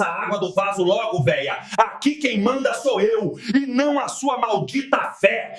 essa água do vaso logo, véia. Aqui quem manda sou eu, e não a sua maldita fé.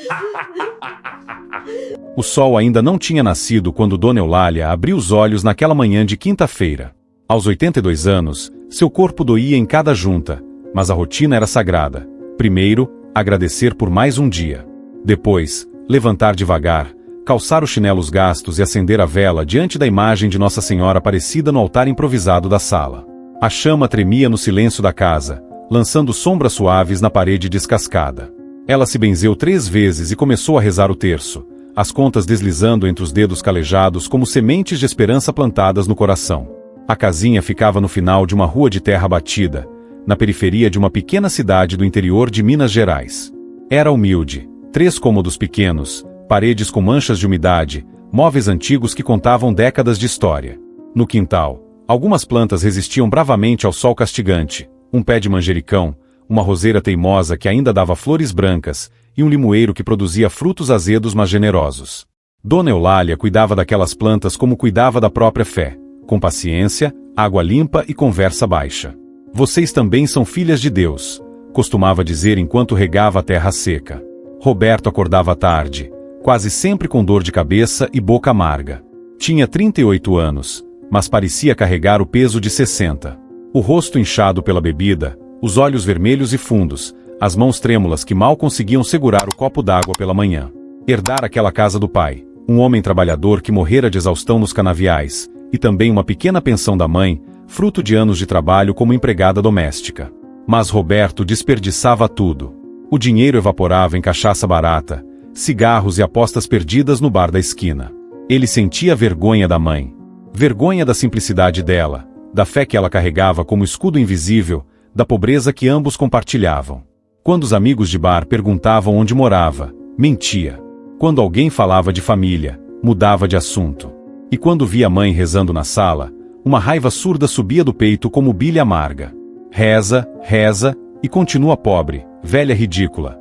O sol ainda não tinha nascido quando Dona Eulália abriu os olhos naquela manhã de quinta-feira. Aos 82 anos, seu corpo doía em cada junta, mas a rotina era sagrada. Primeiro, agradecer por mais um dia. Depois, levantar devagar, calçar os chinelos gastos e acender a vela diante da imagem de Nossa Senhora Aparecida no altar improvisado da sala. A chama tremia no silêncio da casa, lançando sombras suaves na parede descascada. Ela se benzeu 3 vezes e começou a rezar o terço, as contas deslizando entre os dedos calejados como sementes de esperança plantadas no coração. A casinha ficava no final de uma rua de terra batida, na periferia de uma pequena cidade do interior de Minas Gerais. Era humilde, 3 cômodos pequenos, paredes com manchas de umidade, móveis antigos que contavam décadas de história. No quintal, algumas plantas resistiam bravamente ao sol castigante, um pé de manjericão, uma roseira teimosa que ainda dava flores brancas, e um limoeiro que produzia frutos azedos mas generosos. Dona Eulália cuidava daquelas plantas como cuidava da própria fé, com paciência, água limpa e conversa baixa. Vocês também são filhas de Deus, costumava dizer enquanto regava a terra seca. Roberto acordava tarde, quase sempre com dor de cabeça e boca amarga. Tinha 38 anos, mas parecia carregar o peso de 60. O rosto inchado pela bebida, os olhos vermelhos e fundos, as mãos trêmulas que mal conseguiam segurar o copo d'água pela manhã. Herdar aquela casa do pai, um homem trabalhador que morrera de exaustão nos canaviais, e também uma pequena pensão da mãe, fruto de anos de trabalho como empregada doméstica. Mas Roberto desperdiçava tudo. O dinheiro evaporava em cachaça barata, cigarros e apostas perdidas no bar da esquina. Ele sentia vergonha da mãe. Vergonha da simplicidade dela, da fé que ela carregava como escudo invisível, da pobreza que ambos compartilhavam. Quando os amigos de bar perguntavam onde morava, mentia. Quando alguém falava de família, mudava de assunto. E quando via a mãe rezando na sala, uma raiva surda subia do peito como bilha amarga. Reza, reza, e continua pobre, velha ridícula.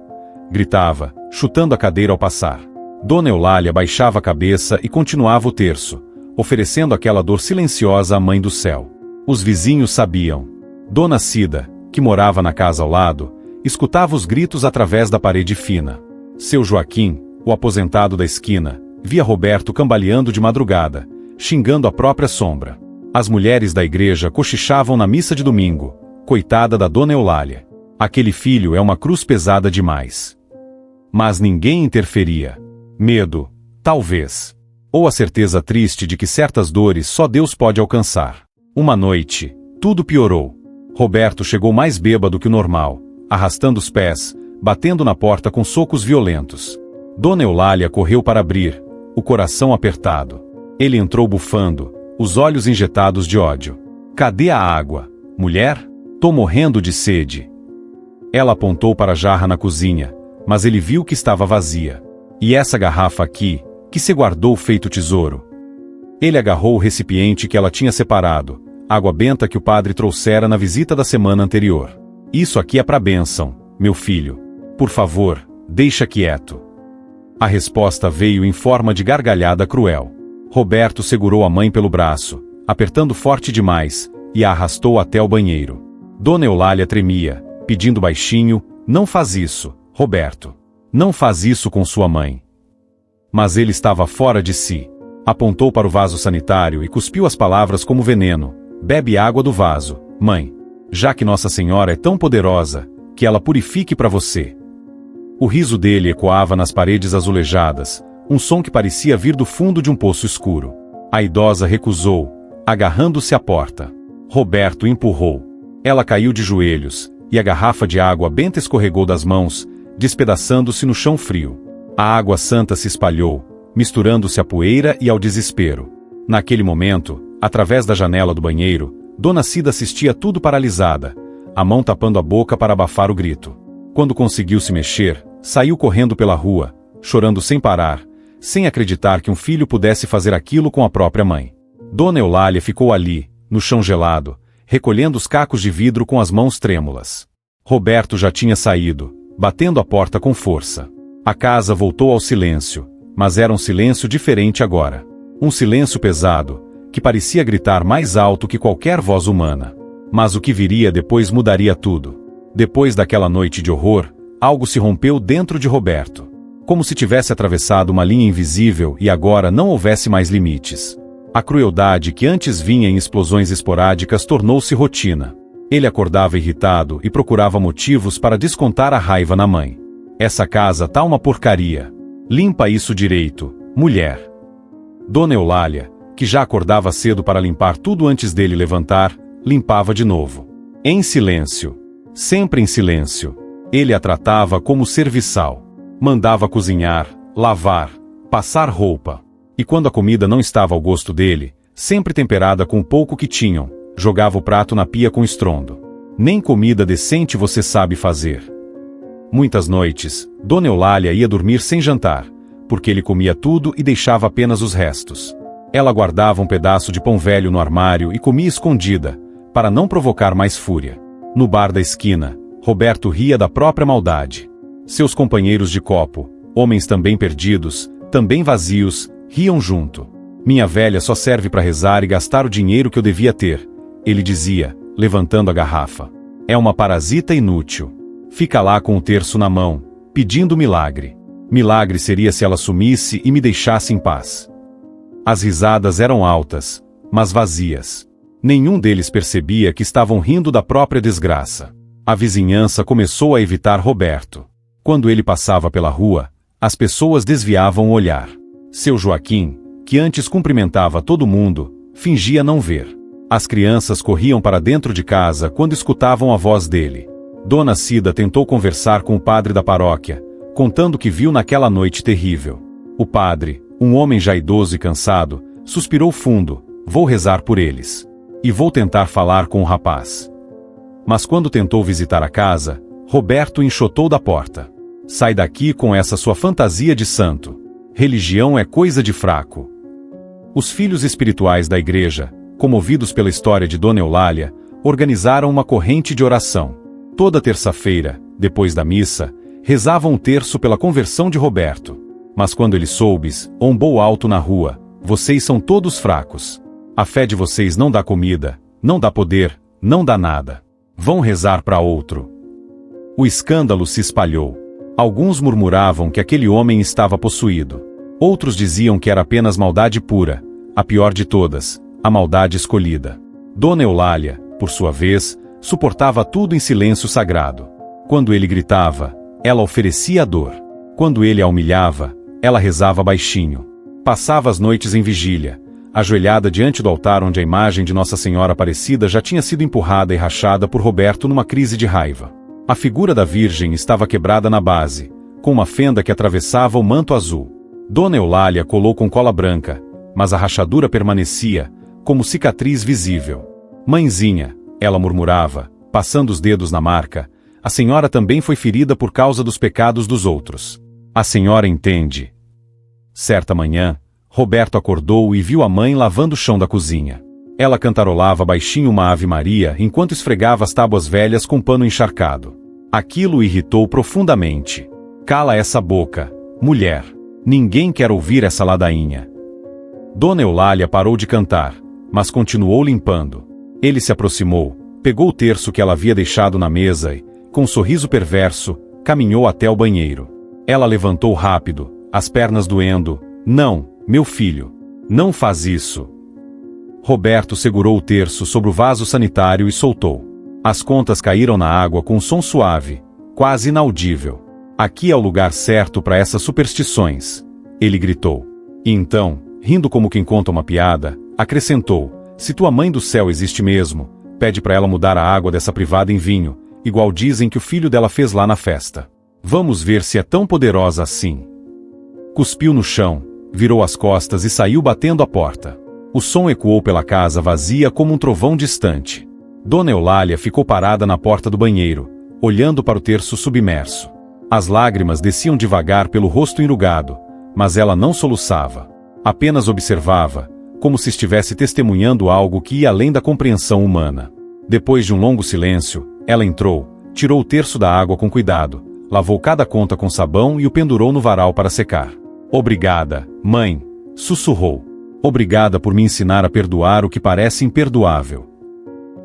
Gritava, chutando a cadeira ao passar. Dona Eulália baixava a cabeça e continuava o terço, oferecendo aquela dor silenciosa à Mãe do Céu. Os vizinhos sabiam. Dona Cida, que morava na casa ao lado, escutava os gritos através da parede fina. Seu Joaquim, o aposentado da esquina, via Roberto cambaleando de madrugada, xingando a própria sombra. As mulheres da igreja cochichavam na missa de domingo. Coitada da Dona Eulália. Aquele filho é uma cruz pesada demais. Mas ninguém interferia. Medo, talvez. Ou a certeza triste de que certas dores só Deus pode alcançar. Uma noite, tudo piorou. Roberto chegou mais bêbado que o normal, arrastando os pés, batendo na porta com socos violentos. Dona Eulália correu para abrir, o coração apertado. Ele entrou bufando, os olhos injetados de ódio. Cadê a água, mulher? Tô morrendo de sede. Ela apontou para a jarra na cozinha, mas ele viu que estava vazia. E essa garrafa aqui, que se guardou feito tesouro? Ele agarrou o recipiente que ela tinha separado, água benta que o padre trouxera na visita da semana anterior. Isso aqui é para bênção, meu filho. Por favor, deixa quieto. A resposta veio em forma de gargalhada cruel. Roberto segurou a mãe pelo braço, apertando forte demais, e a arrastou até o banheiro. Dona Eulália tremia, pedindo baixinho, não faz isso, Roberto. Não faz isso com sua mãe. Mas ele estava fora de si. Apontou para o vaso sanitário e cuspiu as palavras como veneno. Bebe água do vaso, mãe. Já que Nossa Senhora é tão poderosa, que ela purifique para você. O riso dele ecoava nas paredes azulejadas, um som que parecia vir do fundo de um poço escuro. A idosa recusou, agarrando-se à porta. Roberto empurrou. Ela caiu de joelhos, e a garrafa de água benta escorregou das mãos, despedaçando-se no chão frio. A água santa se espalhou, misturando-se à poeira e ao desespero. Naquele momento, através da janela do banheiro, Dona Cida assistia tudo paralisada, a mão tapando a boca para abafar o grito. Quando conseguiu se mexer, saiu correndo pela rua, chorando sem parar, sem acreditar que um filho pudesse fazer aquilo com a própria mãe. Dona Eulália ficou ali, no chão gelado, recolhendo os cacos de vidro com as mãos trêmulas. Roberto já tinha saído, batendo a porta com força. A casa voltou ao silêncio, mas era um silêncio diferente agora. Um silêncio pesado, que parecia gritar mais alto que qualquer voz humana. Mas o que viria depois mudaria tudo. Depois daquela noite de horror, algo se rompeu dentro de Roberto. Como se tivesse atravessado uma linha invisível e agora não houvesse mais limites. A crueldade que antes vinha em explosões esporádicas tornou-se rotina. Ele acordava irritado e procurava motivos para descontar a raiva na mãe. Essa casa tá uma porcaria. Limpa isso direito, mulher. Dona Eulália, que já acordava cedo para limpar tudo antes dele levantar, limpava de novo. Em silêncio. Sempre em silêncio. Ele a tratava como serviçal. Mandava cozinhar, lavar, passar roupa. E quando a comida não estava ao gosto dele, sempre temperada com o pouco que tinham, jogava o prato na pia com estrondo. Nem comida decente você sabe fazer. Muitas noites, Dona Eulália ia dormir sem jantar, porque ele comia tudo e deixava apenas os restos. Ela guardava um pedaço de pão velho no armário e comia escondida, para não provocar mais fúria. No bar da esquina, Roberto ria da própria maldade. Seus companheiros de copo, homens também perdidos, também vazios, riam junto. Minha velha só serve para rezar e gastar o dinheiro que eu devia ter, ele dizia, levantando a garrafa. É uma parasita inútil. Fica lá com o terço na mão, pedindo milagre. Milagre seria se ela sumisse e me deixasse em paz. As risadas eram altas, mas vazias. Nenhum deles percebia que estavam rindo da própria desgraça. A vizinhança começou a evitar Roberto. Quando ele passava pela rua, as pessoas desviavam o olhar. Seu Joaquim, que antes cumprimentava todo mundo, fingia não ver. As crianças corriam para dentro de casa quando escutavam a voz dele. Dona Cida tentou conversar com o padre da paróquia, contando o que viu naquela noite terrível. O padre, um homem já idoso e cansado, suspirou fundo: vou rezar por eles. E vou tentar falar com o rapaz. Mas quando tentou visitar a casa, Roberto enxotou da porta. Sai daqui com essa sua fantasia de santo. Religião é coisa de fraco. Os filhos espirituais da igreja, comovidos pela história de Dona Eulália, organizaram uma corrente de oração. Toda terça-feira, depois da missa, rezavam um terço pela conversão de Roberto. Mas quando ele soubes, ombou alto na rua: vocês são todos fracos. A fé de vocês não dá comida, não dá poder, não dá nada. Vão rezar para outro. O escândalo se espalhou. Alguns murmuravam que aquele homem estava possuído. Outros diziam que era apenas maldade pura, a pior de todas, a maldade escolhida. Dona Eulália, por sua vez, suportava tudo em silêncio sagrado. Quando ele gritava, ela oferecia a dor. Quando ele a humilhava, ela rezava baixinho. Passava as noites em vigília, ajoelhada diante do altar onde a imagem de Nossa Senhora Aparecida já tinha sido empurrada e rachada por Roberto numa crise de raiva. A figura da Virgem estava quebrada na base, com uma fenda que atravessava o manto azul. Dona Eulália colou com cola branca, mas a rachadura permanecia, como cicatriz visível. Mãezinha, ela murmurava, passando os dedos na marca, a senhora também foi ferida por causa dos pecados dos outros. A senhora entende. Certa manhã, Roberto acordou e viu a mãe lavando o chão da cozinha. Ela cantarolava baixinho uma Ave Maria enquanto esfregava as tábuas velhas com pano encharcado. Aquilo o irritou profundamente. Cala essa boca, mulher. Ninguém quer ouvir essa ladainha. Dona Eulália parou de cantar, mas continuou limpando. Ele se aproximou, pegou o terço que ela havia deixado na mesa e, com um sorriso perverso, caminhou até o banheiro. Ela levantou rápido, as pernas doendo. Não, meu filho, não faz isso. Roberto segurou o terço sobre o vaso sanitário e soltou. As contas caíram na água com um som suave, quase inaudível. Aqui é o lugar certo para essas superstições, ele gritou. E então, rindo como quem conta uma piada, acrescentou: se tua mãe do céu existe mesmo, pede para ela mudar a água dessa privada em vinho, igual dizem que o filho dela fez lá na festa. Vamos ver se é tão poderosa assim. Cuspiu no chão, virou as costas e saiu batendo a porta. O som ecoou pela casa vazia como um trovão distante. Dona Eulália ficou parada na porta do banheiro, olhando para o terço submerso. As lágrimas desciam devagar pelo rosto enrugado, mas ela não soluçava. Apenas observava, como se estivesse testemunhando algo que ia além da compreensão humana. Depois de um longo silêncio, ela entrou, tirou o terço da água com cuidado, lavou cada conta com sabão e o pendurou no varal para secar. Obrigada, mãe, sussurrou. Obrigada por me ensinar a perdoar o que parece imperdoável.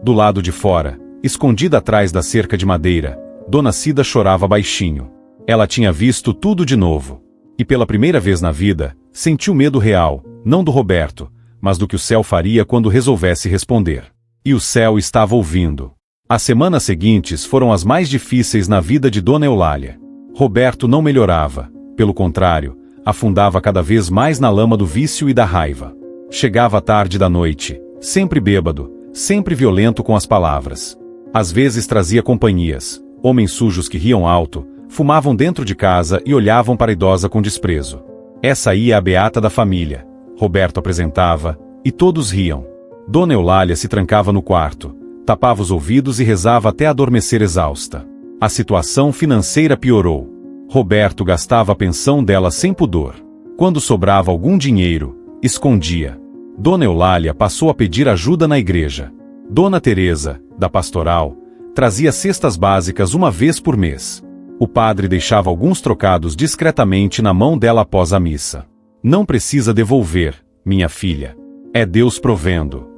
Do lado de fora, escondida atrás da cerca de madeira, Dona Cida chorava baixinho. Ela tinha visto tudo de novo. E pela primeira vez na vida, sentiu medo real, não do Roberto, mas do que o céu faria quando resolvesse responder. E o céu estava ouvindo. As semanas seguintes foram as mais difíceis na vida de Dona Eulália. Roberto não melhorava, pelo contrário, afundava cada vez mais na lama do vício e da raiva. Chegava tarde da noite, sempre bêbado, sempre violento com as palavras. Às vezes trazia companhias, homens sujos que riam alto, fumavam dentro de casa e olhavam para a idosa com desprezo. Essa aí é a beata da família, Roberto apresentava, e todos riam. Dona Eulália se trancava no quarto, tapava os ouvidos e rezava até adormecer exausta. A situação financeira piorou. Roberto gastava a pensão dela sem pudor. Quando sobrava algum dinheiro, escondia. Dona Eulália passou a pedir ajuda na igreja. Dona Teresa, da pastoral, trazia cestas básicas uma vez por mês. O padre deixava alguns trocados discretamente na mão dela após a missa. Não precisa devolver, minha filha. É Deus provendo.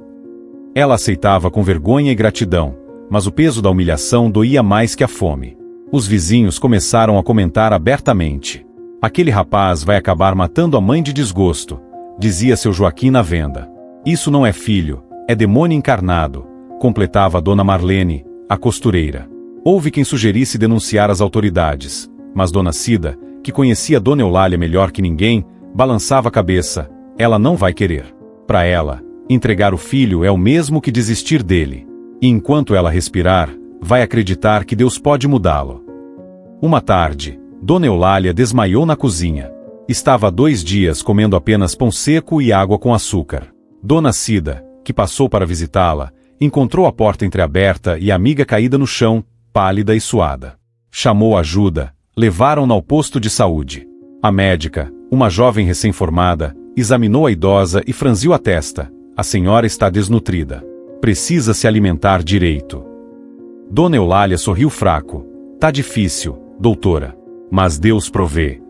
Ela aceitava com vergonha e gratidão, mas o peso da humilhação doía mais que a fome. Os vizinhos começaram a comentar abertamente. Aquele rapaz vai acabar matando a mãe de desgosto, dizia seu Joaquim na venda. Isso não é filho, é demônio encarnado, completava a Dona Marlene, a costureira. Houve quem sugerisse denunciar as autoridades, mas Dona Cida, que conhecia Dona Eulália melhor que ninguém, balançava a cabeça. Ela não vai querer. Para ela, entregar o filho é o mesmo que desistir dele. E enquanto ela respirar, vai acreditar que Deus pode mudá-lo. Uma tarde, Dona Eulália desmaiou na cozinha. Estava há 2 dias comendo apenas pão seco e água com açúcar. Dona Cida, que passou para visitá-la, encontrou a porta entreaberta e a amiga caída no chão, pálida e suada. Chamou ajuda, levaram-na ao posto de saúde. A médica, uma jovem recém-formada, examinou a idosa e franziu a testa. A senhora está desnutrida. Precisa se alimentar direito. Dona Eulália sorriu fraco. Tá difícil, doutora. Mas Deus provê.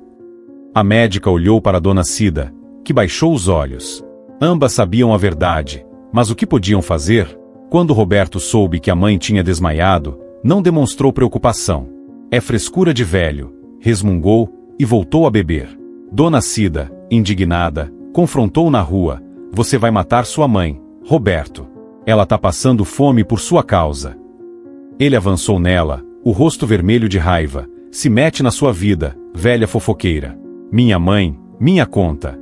A médica olhou para Dona Cida, que baixou os olhos. Ambas sabiam a verdade, mas o que podiam fazer? Quando Roberto soube que a mãe tinha desmaiado, não demonstrou preocupação. É frescura de velho, resmungou e voltou a beber. Dona Cida, indignada, confrontou na rua. Você vai matar sua mãe, Roberto. Ela tá passando fome por sua causa. Ele avançou nela, o rosto vermelho de raiva. Se mete na sua vida, velha fofoqueira. Minha mãe, minha conta.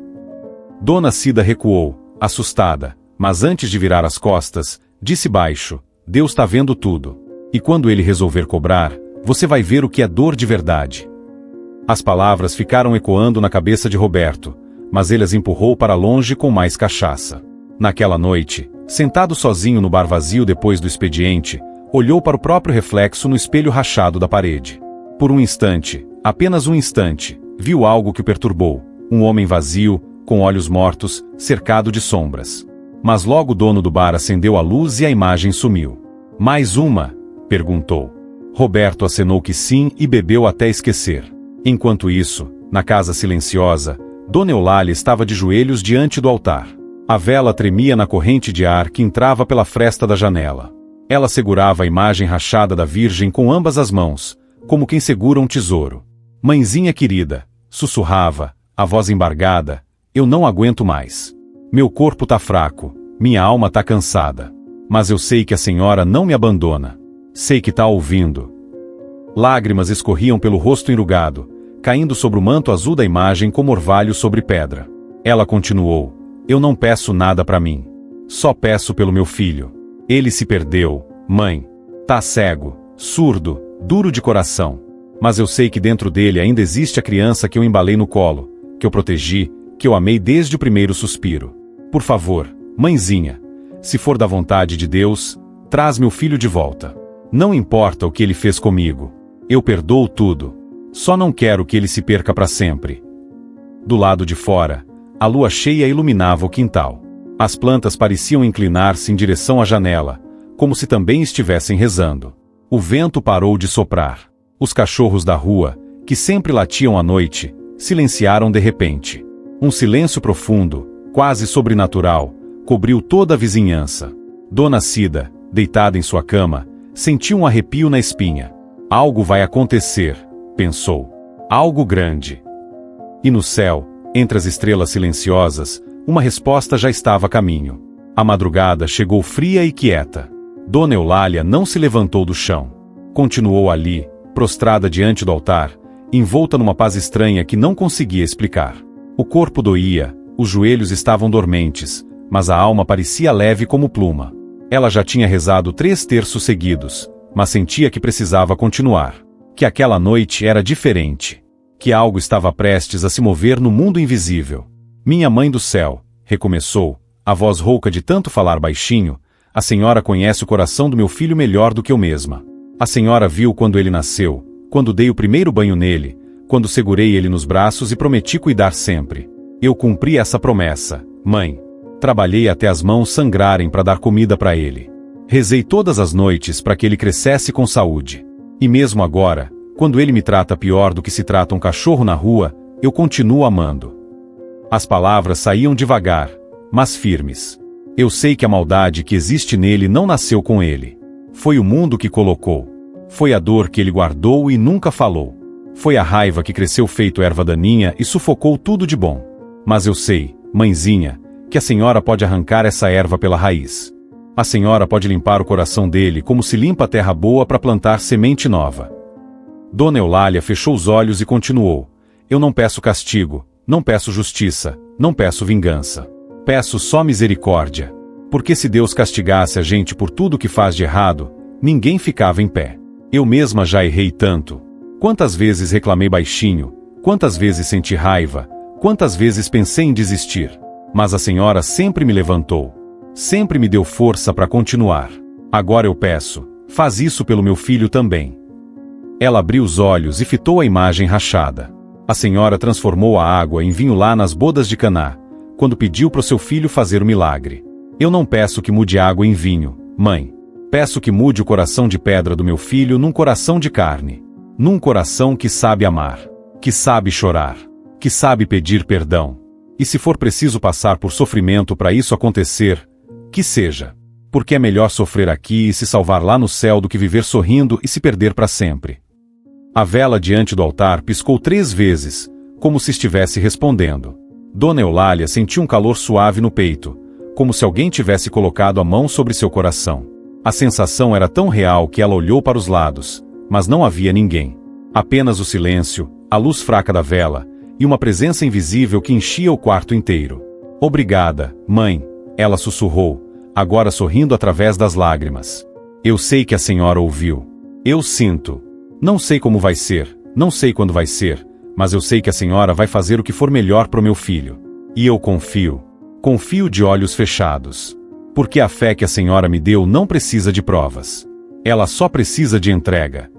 Dona Cida recuou, assustada, mas antes de virar as costas, disse baixo, Deus tá vendo tudo. E quando ele resolver cobrar, você vai ver o que é dor de verdade. As palavras ficaram ecoando na cabeça de Roberto, mas ele as empurrou para longe com mais cachaça. Naquela noite, sentado sozinho no bar vazio depois do expediente, olhou para o próprio reflexo no espelho rachado da parede. Por um instante, apenas um instante, viu algo que o perturbou, um homem vazio, com olhos mortos, cercado de sombras. Mas logo o dono do bar acendeu a luz e a imagem sumiu. Mais uma? Perguntou. Roberto acenou que sim e bebeu até esquecer. Enquanto isso, na casa silenciosa, Dona Eulália estava de joelhos diante do altar. A vela tremia na corrente de ar que entrava pela fresta da janela. Ela segurava a imagem rachada da Virgem com ambas as mãos, como quem segura um tesouro. Mãezinha querida, sussurrava, a voz embargada, eu não aguento mais. Meu corpo tá fraco, minha alma tá cansada. Mas eu sei que a senhora não me abandona. Sei que tá ouvindo. Lágrimas escorriam pelo rosto enrugado, caindo sobre o manto azul da imagem como orvalho sobre pedra. Ela continuou, eu não peço nada para mim. Só peço pelo meu filho. Ele se perdeu, mãe. Tá cego, surdo, duro de coração. Mas eu sei que dentro dele ainda existe a criança que eu embalei no colo, que eu protegi, que eu amei desde o primeiro suspiro. Por favor, mãezinha, se for da vontade de Deus, traz meu filho de volta. Não importa o que ele fez comigo. Eu perdoo tudo. Só não quero que ele se perca para sempre. Do lado de fora, a lua cheia iluminava o quintal. As plantas pareciam inclinar-se em direção à janela, como se também estivessem rezando. O vento parou de soprar. Os cachorros da rua, que sempre latiam à noite, silenciaram de repente. Um silêncio profundo, quase sobrenatural, cobriu toda a vizinhança. Dona Cida, deitada em sua cama, sentiu um arrepio na espinha. Algo vai acontecer, pensou. Algo grande. E no céu, entre as estrelas silenciosas, uma resposta já estava a caminho. A madrugada chegou fria e quieta. Dona Eulália não se levantou do chão. Continuou ali, prostrada diante do altar, envolta numa paz estranha que não conseguia explicar. O corpo doía, os joelhos estavam dormentes, mas a alma parecia leve como pluma. Ela já tinha rezado 3 terços seguidos, mas sentia que precisava continuar. Que aquela noite era diferente. Que algo estava prestes a se mover no mundo invisível. Minha mãe do céu, recomeçou, a voz rouca de tanto falar baixinho, a senhora conhece o coração do meu filho melhor do que eu mesma. A senhora viu quando ele nasceu, quando dei o primeiro banho nele, quando segurei ele nos braços e prometi cuidar sempre. Eu cumpri essa promessa, mãe. Trabalhei até as mãos sangrarem para dar comida para ele. Rezei todas as noites para que ele crescesse com saúde. E mesmo agora, quando ele me trata pior do que se trata um cachorro na rua, eu continuo amando. As palavras saíam devagar, mas firmes. Eu sei que a maldade que existe nele não nasceu com ele. Foi o mundo que colocou. Foi a dor que ele guardou e nunca falou. Foi a raiva que cresceu feito erva daninha e sufocou tudo de bom. Mas eu sei, mãezinha, que a senhora pode arrancar essa erva pela raiz. A senhora pode limpar o coração dele como se limpa a terra boa para plantar semente nova. Dona Eulália fechou os olhos e continuou. Eu não peço castigo, não peço justiça, não peço vingança. Peço só misericórdia. Porque se Deus castigasse a gente por tudo que faz de errado, ninguém ficava em pé. Eu mesma já errei tanto. Quantas vezes reclamei baixinho, quantas vezes senti raiva, quantas vezes pensei em desistir. Mas a senhora sempre me levantou. Sempre me deu força para continuar. Agora eu peço, faz isso pelo meu filho também. Ela abriu os olhos e fitou a imagem rachada. A senhora transformou a água em vinho lá nas bodas de Caná, quando pediu para o seu filho fazer o milagre. Eu não peço que mude água em vinho, mãe. Peço que mude o coração de pedra do meu filho num coração de carne. Num coração que sabe amar, que sabe chorar, que sabe pedir perdão. E se for preciso passar por sofrimento para isso acontecer, que seja. Porque é melhor sofrer aqui e se salvar lá no céu do que viver sorrindo e se perder para sempre. A vela diante do altar piscou 3 vezes, como se estivesse respondendo. Dona Eulália sentiu um calor suave no peito, como se alguém tivesse colocado a mão sobre seu coração. A sensação era tão real que ela olhou para os lados, mas não havia ninguém. Apenas o silêncio, a luz fraca da vela, e uma presença invisível que enchia o quarto inteiro. Obrigada, mãe, ela sussurrou, agora sorrindo através das lágrimas. Eu sei que a senhora ouviu. Eu sinto. Não sei como vai ser, não sei quando vai ser, mas eu sei que a senhora vai fazer o que for melhor para o meu filho. E eu confio. Confio de olhos fechados. Porque a fé que a senhora me deu não precisa de provas. Ela só precisa de entrega.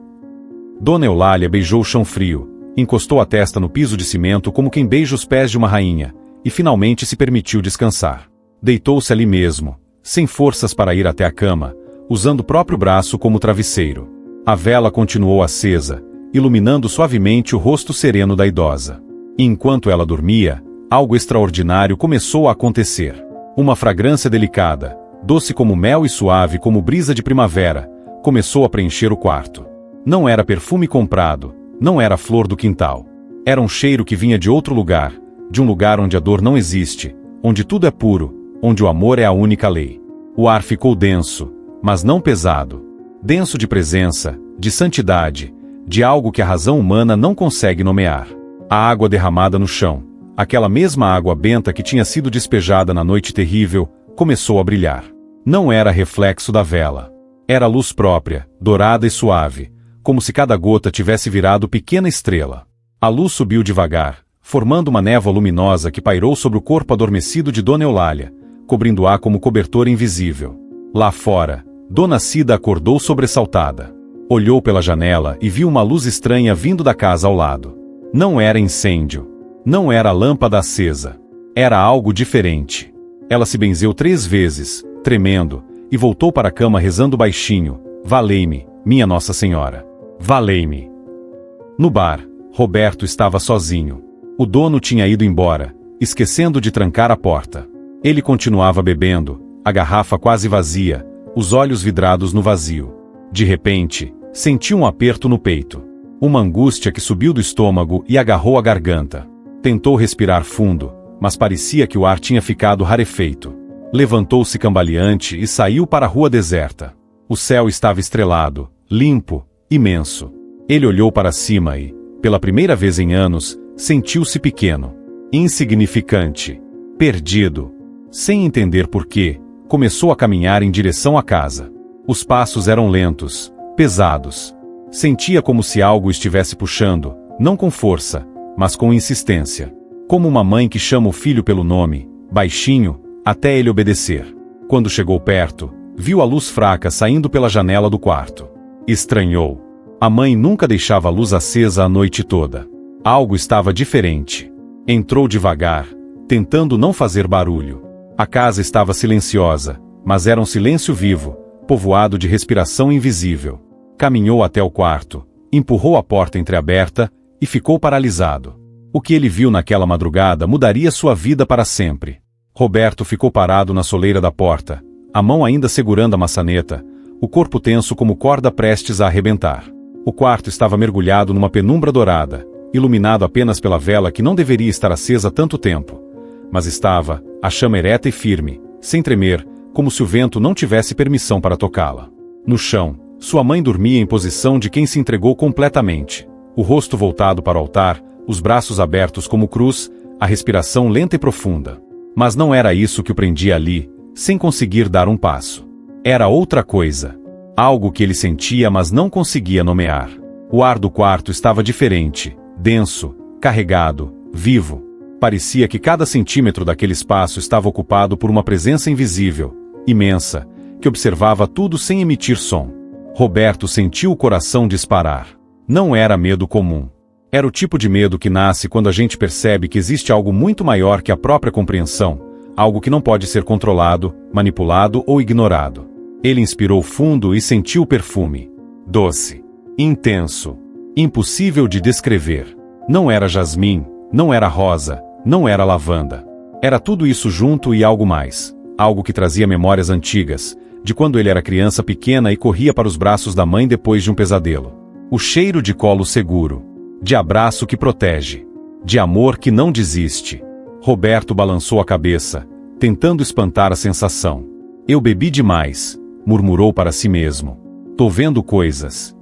Dona Eulália beijou o chão frio, encostou a testa no piso de cimento como quem beija os pés de uma rainha, e finalmente se permitiu descansar. Deitou-se ali mesmo, sem forças para ir até a cama, usando o próprio braço como travesseiro. A vela continuou acesa, iluminando suavemente o rosto sereno da idosa. E enquanto ela dormia, algo extraordinário começou a acontecer. Uma fragrância delicada, doce como mel e suave como brisa de primavera, começou a preencher o quarto. Não era perfume comprado, não era flor do quintal. Era um cheiro que vinha de outro lugar, de um lugar onde a dor não existe, onde tudo é puro, onde o amor é a única lei. O ar ficou denso, mas não pesado. Denso de presença, de santidade, de algo que a razão humana não consegue nomear. A água derramada no chão, aquela mesma água benta que tinha sido despejada na noite terrível, começou a brilhar. Não era reflexo da vela. Era luz própria, dourada e suave, como se cada gota tivesse virado pequena estrela. A luz subiu devagar, formando uma névoa luminosa que pairou sobre o corpo adormecido de Dona Eulália, cobrindo-a como cobertor invisível. Lá fora, Dona Cida acordou sobressaltada. Olhou pela janela e viu uma luz estranha vindo da casa ao lado. Não era incêndio. Não era lâmpada acesa. Era algo diferente. Ela se benzeu 3 vezes, tremendo, e voltou para a cama rezando baixinho: valei-me, minha Nossa Senhora. Valei-me. No bar, Roberto estava sozinho. O dono tinha ido embora, esquecendo de trancar a porta. Ele continuava bebendo, a garrafa quase vazia, os olhos vidrados no vazio. De repente, sentiu um aperto no peito. Uma angústia que subiu do estômago e agarrou a garganta. Tentou respirar fundo, mas parecia que o ar tinha ficado rarefeito. Levantou-se cambaleante e saiu para a rua deserta. O céu estava estrelado, limpo, imenso. Ele olhou para cima e, pela primeira vez em anos, sentiu-se pequeno, insignificante, perdido. Sem entender por quê, começou a caminhar em direção à casa. Os passos eram lentos, pesados. Sentia como se algo o estivesse puxando, não com força, mas com insistência. Como uma mãe que chama o filho pelo nome, baixinho, até ele obedecer. Quando chegou perto, viu a luz fraca saindo pela janela do quarto. Estranhou. A mãe nunca deixava a luz acesa a noite toda. Algo estava diferente. Entrou devagar, tentando não fazer barulho. A casa estava silenciosa, mas era um silêncio vivo, povoado de respiração invisível. Caminhou até o quarto, empurrou a porta entreaberta e ficou paralisado. O que ele viu naquela madrugada mudaria sua vida para sempre. Roberto ficou parado na soleira da porta, a mão ainda segurando a maçaneta, o corpo tenso como corda prestes a arrebentar. O quarto estava mergulhado numa penumbra dourada, iluminado apenas pela vela que não deveria estar acesa há tanto tempo. Mas estava, a chama ereta e firme, sem tremer, como se o vento não tivesse permissão para tocá-la. No chão, sua mãe dormia em posição de quem se entregou completamente. O rosto voltado para o altar, os braços abertos como cruz, a respiração lenta e profunda. Mas não era isso que o prendia ali, sem conseguir dar um passo. Era outra coisa. Algo que ele sentia mas não conseguia nomear. O ar do quarto estava diferente, denso, carregado, vivo. Parecia que cada centímetro daquele espaço estava ocupado por uma presença invisível, imensa, que observava tudo sem emitir som. Roberto sentiu o coração disparar. Não era medo comum. Era o tipo de medo que nasce quando a gente percebe que existe algo muito maior que a própria compreensão, algo que não pode ser controlado, manipulado ou ignorado. Ele inspirou fundo e sentiu o perfume. Doce. Intenso. Impossível de descrever. Não era jasmim, não era rosa, não era lavanda. Era tudo isso junto e algo mais. Algo que trazia memórias antigas, de quando ele era criança pequena e corria para os braços da mãe depois de um pesadelo. O cheiro de colo seguro. De abraço que protege. De amor que não desiste. Roberto balançou a cabeça, tentando espantar a sensação. Eu bebi demais, murmurou para si mesmo. Tô vendo coisas.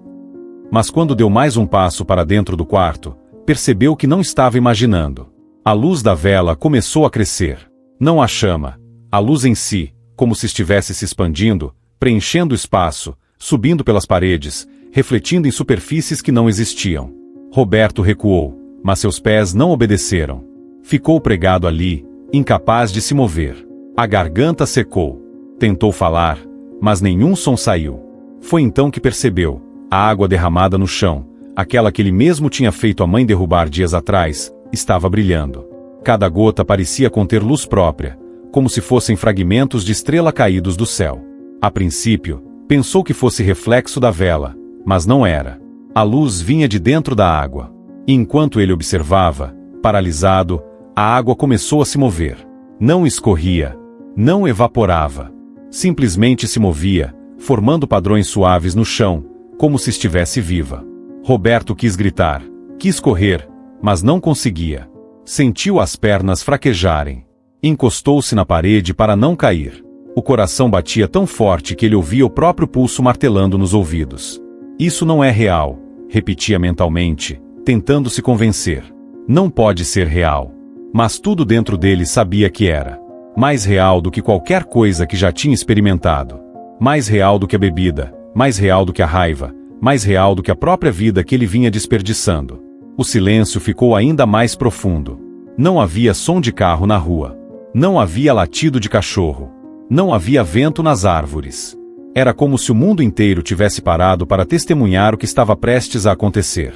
Mas quando deu mais um passo para dentro do quarto, percebeu que não estava imaginando. A luz da vela começou a crescer. Não a chama, a luz em si, como se estivesse se expandindo, preenchendo o espaço, subindo pelas paredes, refletindo em superfícies que não existiam. Roberto recuou, mas seus pés não obedeceram. Ficou pregado ali, incapaz de se mover. A garganta secou. Tentou falar, mas nenhum som saiu. Foi então que percebeu, a água derramada no chão, aquela que ele mesmo tinha feito a mãe derrubar dias atrás, estava brilhando. Cada gota parecia conter luz própria, como se fossem fragmentos de estrela caídos do céu. A princípio, pensou que fosse reflexo da vela, mas não era. A luz vinha de dentro da água. E enquanto ele observava, paralisado, a água começou a se mover. Não escorria, não evaporava. Simplesmente se movia, formando padrões suaves no chão, como se estivesse viva. Roberto quis gritar, quis correr, mas não conseguia. Sentiu as pernas fraquejarem. Encostou-se na parede para não cair. O coração batia tão forte que ele ouvia o próprio pulso martelando nos ouvidos. Isso não é real, repetia mentalmente, tentando se convencer. Não pode ser real. Mas tudo dentro dele sabia que era. Mais real do que qualquer coisa que já tinha experimentado. Mais real do que a bebida, mais real do que a raiva, mais real do que a própria vida que ele vinha desperdiçando. O silêncio ficou ainda mais profundo. Não havia som de carro na rua. Não havia latido de cachorro. Não havia vento nas árvores. Era como se o mundo inteiro tivesse parado para testemunhar o que estava prestes a acontecer.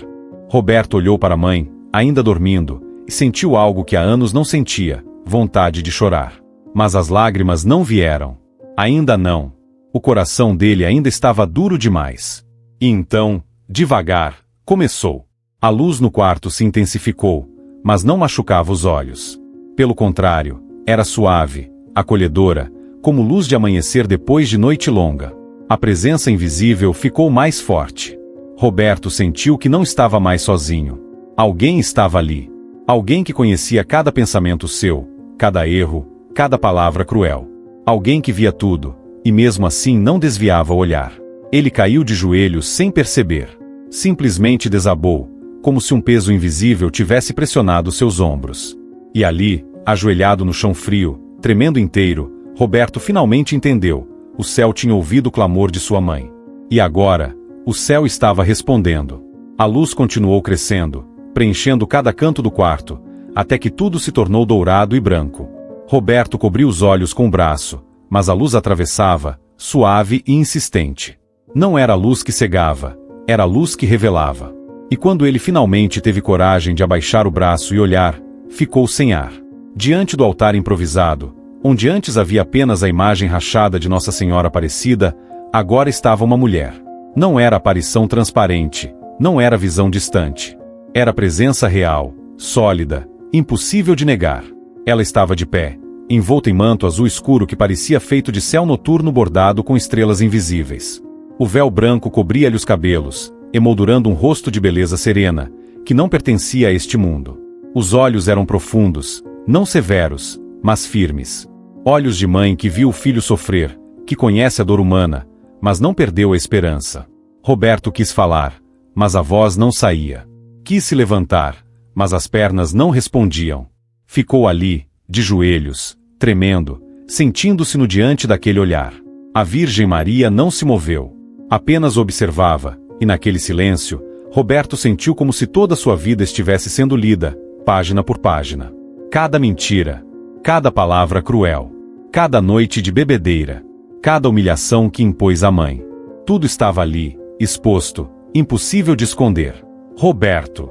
Roberto olhou para a mãe, ainda dormindo, e sentiu algo que há anos não sentia, vontade de chorar. Mas as lágrimas não vieram. Ainda não. O coração dele ainda estava duro demais. E então, devagar, começou. A luz no quarto se intensificou, mas não machucava os olhos. Pelo contrário, era suave, acolhedora, como luz de amanhecer depois de noite longa. A presença invisível ficou mais forte. Roberto sentiu que não estava mais sozinho. Alguém estava ali. Alguém que conhecia cada pensamento seu, cada erro, cada palavra cruel. Alguém que via tudo, e mesmo assim não desviava o olhar. Ele caiu de joelhos sem perceber. Simplesmente desabou, como se um peso invisível tivesse pressionado seus ombros. E ali, ajoelhado no chão frio, tremendo inteiro, Roberto finalmente entendeu. O céu tinha ouvido o clamor de sua mãe. E agora, o céu estava respondendo. A luz continuou crescendo, preenchendo cada canto do quarto, até que tudo se tornou dourado e branco. Roberto cobriu os olhos com o braço, mas a luz atravessava, suave e insistente. Não era a luz que cegava, era a luz que revelava. E quando ele finalmente teve coragem de abaixar o braço e olhar, ficou sem ar. Diante do altar improvisado, onde antes havia apenas a imagem rachada de Nossa Senhora Aparecida, agora estava uma mulher. Não era aparição transparente, não era visão distante. Era presença real, sólida, impossível de negar. Ela estava de pé, envolta em manto azul escuro que parecia feito de céu noturno bordado com estrelas invisíveis. O véu branco cobria-lhe os cabelos, emoldurando um rosto de beleza serena, que não pertencia a este mundo. Os olhos eram profundos, não severos, mas firmes. Olhos de mãe que viu o filho sofrer, que conhece a dor humana, mas não perdeu a esperança. Roberto quis falar, mas a voz não saía. Quis se levantar, mas as pernas não respondiam. Ficou ali, de joelhos, tremendo, sentindo-se no diante daquele olhar. A Virgem Maria não se moveu. Apenas observava, e naquele silêncio, Roberto sentiu como se toda sua vida estivesse sendo lida, página por página. Cada mentira, cada palavra cruel, cada noite de bebedeira, cada humilhação que impôs a mãe. Tudo estava ali, exposto, impossível de esconder. Roberto.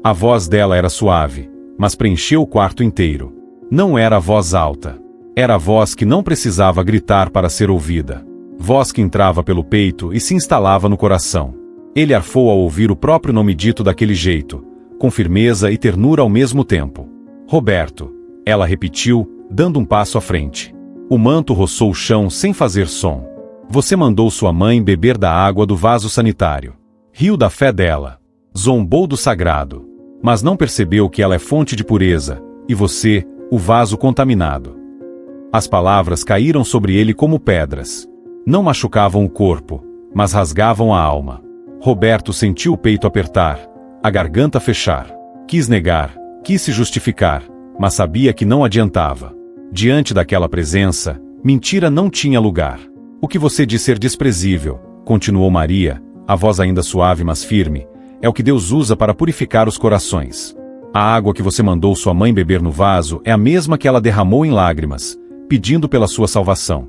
A voz dela era suave, mas preencheu o quarto inteiro. Não era a voz alta. Era a voz que não precisava gritar para ser ouvida. Voz que entrava pelo peito e se instalava no coração. Ele arfou ao ouvir o próprio nome dito daquele jeito, com firmeza e ternura ao mesmo tempo. Roberto. Ela repetiu, dando um passo à frente. O manto roçou o chão sem fazer som. Você mandou sua mãe beber da água do vaso sanitário. Riu da fé dela. Zombou do sagrado. Mas não percebeu que ela é fonte de pureza, e você, o vaso contaminado. As palavras caíram sobre ele como pedras. Não machucavam o corpo, mas rasgavam a alma. Roberto sentiu o peito apertar, a garganta fechar. Quis negar, quis se justificar, mas sabia que não adiantava. Diante daquela presença, mentira não tinha lugar. O que você diz ser desprezível, continuou Maria, a voz ainda suave mas firme, é o que Deus usa para purificar os corações. A água que você mandou sua mãe beber no vaso é a mesma que ela derramou em lágrimas, pedindo pela sua salvação.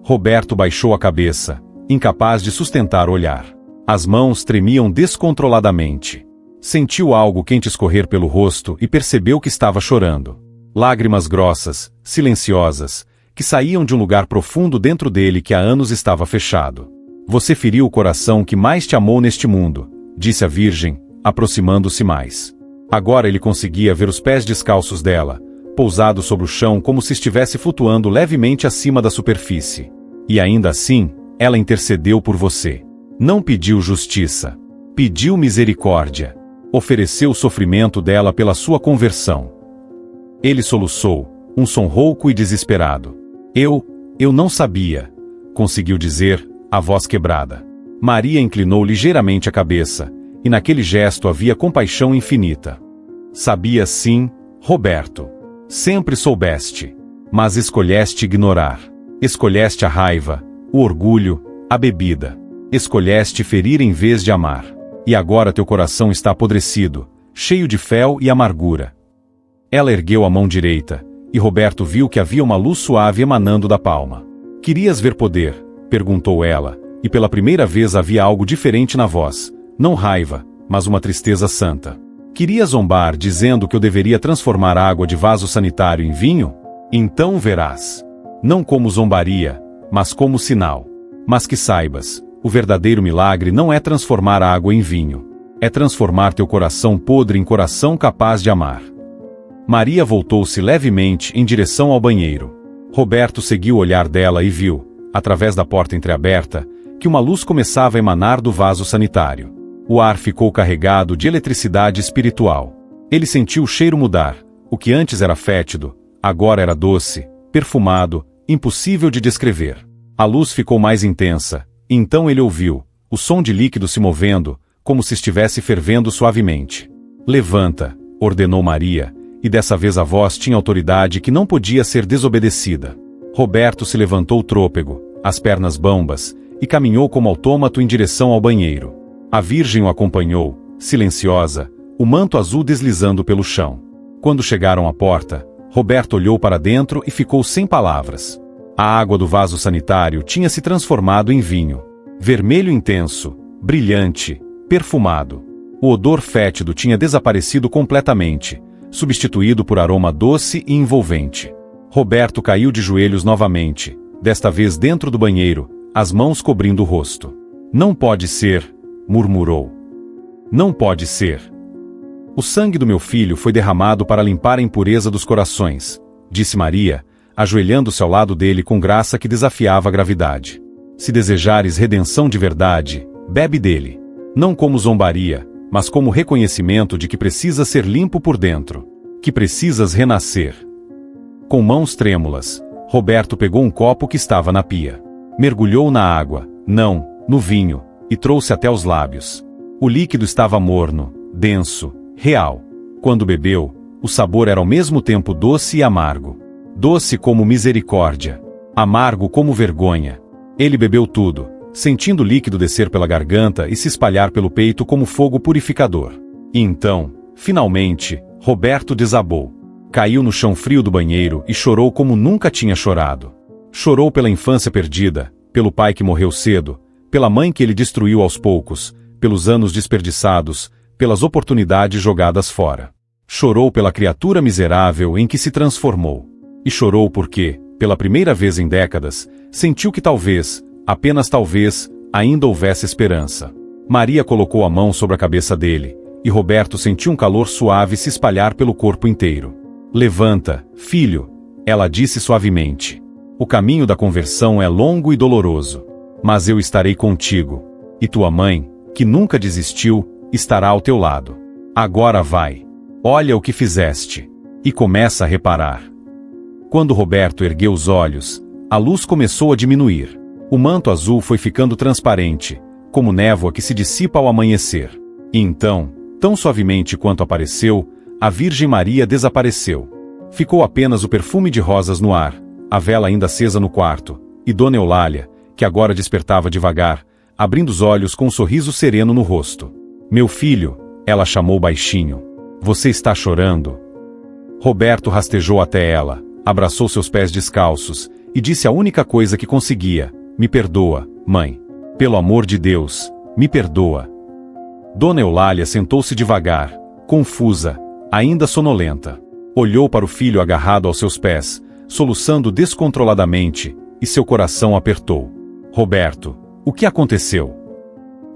Roberto baixou a cabeça, incapaz de sustentar o olhar. As mãos tremiam descontroladamente. Sentiu algo quente escorrer pelo rosto e percebeu que estava chorando. Lágrimas grossas, silenciosas, que saíam de um lugar profundo dentro dele que há anos estava fechado. Você feriu o coração que mais te amou neste mundo, disse a Virgem, aproximando-se mais. Agora ele conseguia ver os pés descalços dela, pousados sobre o chão como se estivesse flutuando levemente acima da superfície. E ainda assim, ela intercedeu por você. Não pediu justiça. Pediu misericórdia. Ofereceu o sofrimento dela pela sua conversão. Ele soluçou, um som rouco e desesperado. Eu não sabia, conseguiu dizer, a voz quebrada. Maria inclinou ligeiramente a cabeça, e naquele gesto havia compaixão infinita. Sabia sim, Roberto. Sempre soubeste. Mas escolheste ignorar. Escolheste a raiva, o orgulho, a bebida. Escolheste ferir em vez de amar. E agora teu coração está apodrecido, cheio de fel e amargura. Ela ergueu a mão direita, e Roberto viu que havia uma luz suave emanando da palma. Querias ver poder? Perguntou ela, e pela primeira vez havia algo diferente na voz, não raiva, mas uma tristeza santa. Querias zombar dizendo que eu deveria transformar água de vaso sanitário em vinho? Então verás. Não como zombaria, mas como sinal. Mas que saibas, o verdadeiro milagre não é transformar a água em vinho. É transformar teu coração podre em coração capaz de amar. Maria voltou-se levemente em direção ao banheiro. Roberto seguiu o olhar dela e viu, através da porta entreaberta, que uma luz começava a emanar do vaso sanitário. O ar ficou carregado de eletricidade espiritual. Ele sentiu o cheiro mudar. O que antes era fétido, agora era doce, perfumado, impossível de descrever. A luz ficou mais intensa, e então ele ouviu o som de líquido se movendo, como se estivesse fervendo suavemente. Levanta, ordenou Maria, e dessa vez a voz tinha autoridade que não podia ser desobedecida. Roberto se levantou trôpego, as pernas bambas, e caminhou como autômato em direção ao banheiro. A Virgem o acompanhou, silenciosa, o manto azul deslizando pelo chão. Quando chegaram à porta, Roberto olhou para dentro e ficou sem palavras. A água do vaso sanitário tinha se transformado em vinho. Vermelho intenso, brilhante, perfumado. O odor fétido tinha desaparecido completamente, substituído por aroma doce e envolvente. Roberto caiu de joelhos novamente, desta vez dentro do banheiro, as mãos cobrindo o rosto. Não pode ser, murmurou. Não pode ser. O sangue do meu filho foi derramado para limpar a impureza dos corações, disse Maria, ajoelhando-se ao lado dele com graça que desafiava a gravidade. Se desejares redenção de verdade, bebe dele. Não como zombaria, mas como reconhecimento de que precisas ser limpo por dentro. Que precisas renascer. Com mãos trêmulas, Roberto pegou um copo que estava na pia. Mergulhou na água, não, no vinho, e trouxe até os lábios. O líquido estava morno, denso, real. Quando bebeu, o sabor era ao mesmo tempo doce e amargo. Doce como misericórdia. Amargo como vergonha. Ele bebeu tudo, sentindo o líquido descer pela garganta e se espalhar pelo peito como fogo purificador. E então, finalmente, Roberto desabou. Caiu no chão frio do banheiro e chorou como nunca tinha chorado. Chorou pela infância perdida, pelo pai que morreu cedo, pela mãe que ele destruiu aos poucos, pelos anos desperdiçados, pelas oportunidades jogadas fora. Chorou pela criatura miserável em que se transformou. E chorou porque, pela primeira vez em décadas, sentiu que talvez, apenas talvez, ainda houvesse esperança. Maria colocou a mão sobre a cabeça dele, e Roberto sentiu um calor suave se espalhar pelo corpo inteiro. Levanta, filho, ela disse suavemente. O caminho da conversão é longo e doloroso, mas eu estarei contigo. E tua mãe, que nunca desistiu, estará ao teu lado. Agora vai. Olha o que fizeste. E começa a reparar. Quando Roberto ergueu os olhos, a luz começou a diminuir. O manto azul foi ficando transparente, como névoa que se dissipa ao amanhecer. E então, tão suavemente quanto apareceu, a Virgem Maria desapareceu. Ficou apenas o perfume de rosas no ar, a vela ainda acesa no quarto, e Dona Eulália, que agora despertava devagar, abrindo os olhos com um sorriso sereno no rosto. Meu filho, ela chamou baixinho. Você está chorando? Roberto rastejou até ela, abraçou seus pés descalços, e disse a única coisa que conseguia: me perdoa, mãe. Pelo amor de Deus, me perdoa. Dona Eulália sentou-se devagar, confusa, ainda sonolenta. Olhou para o filho agarrado aos seus pés, soluçando descontroladamente, e seu coração apertou. Roberto, o que aconteceu?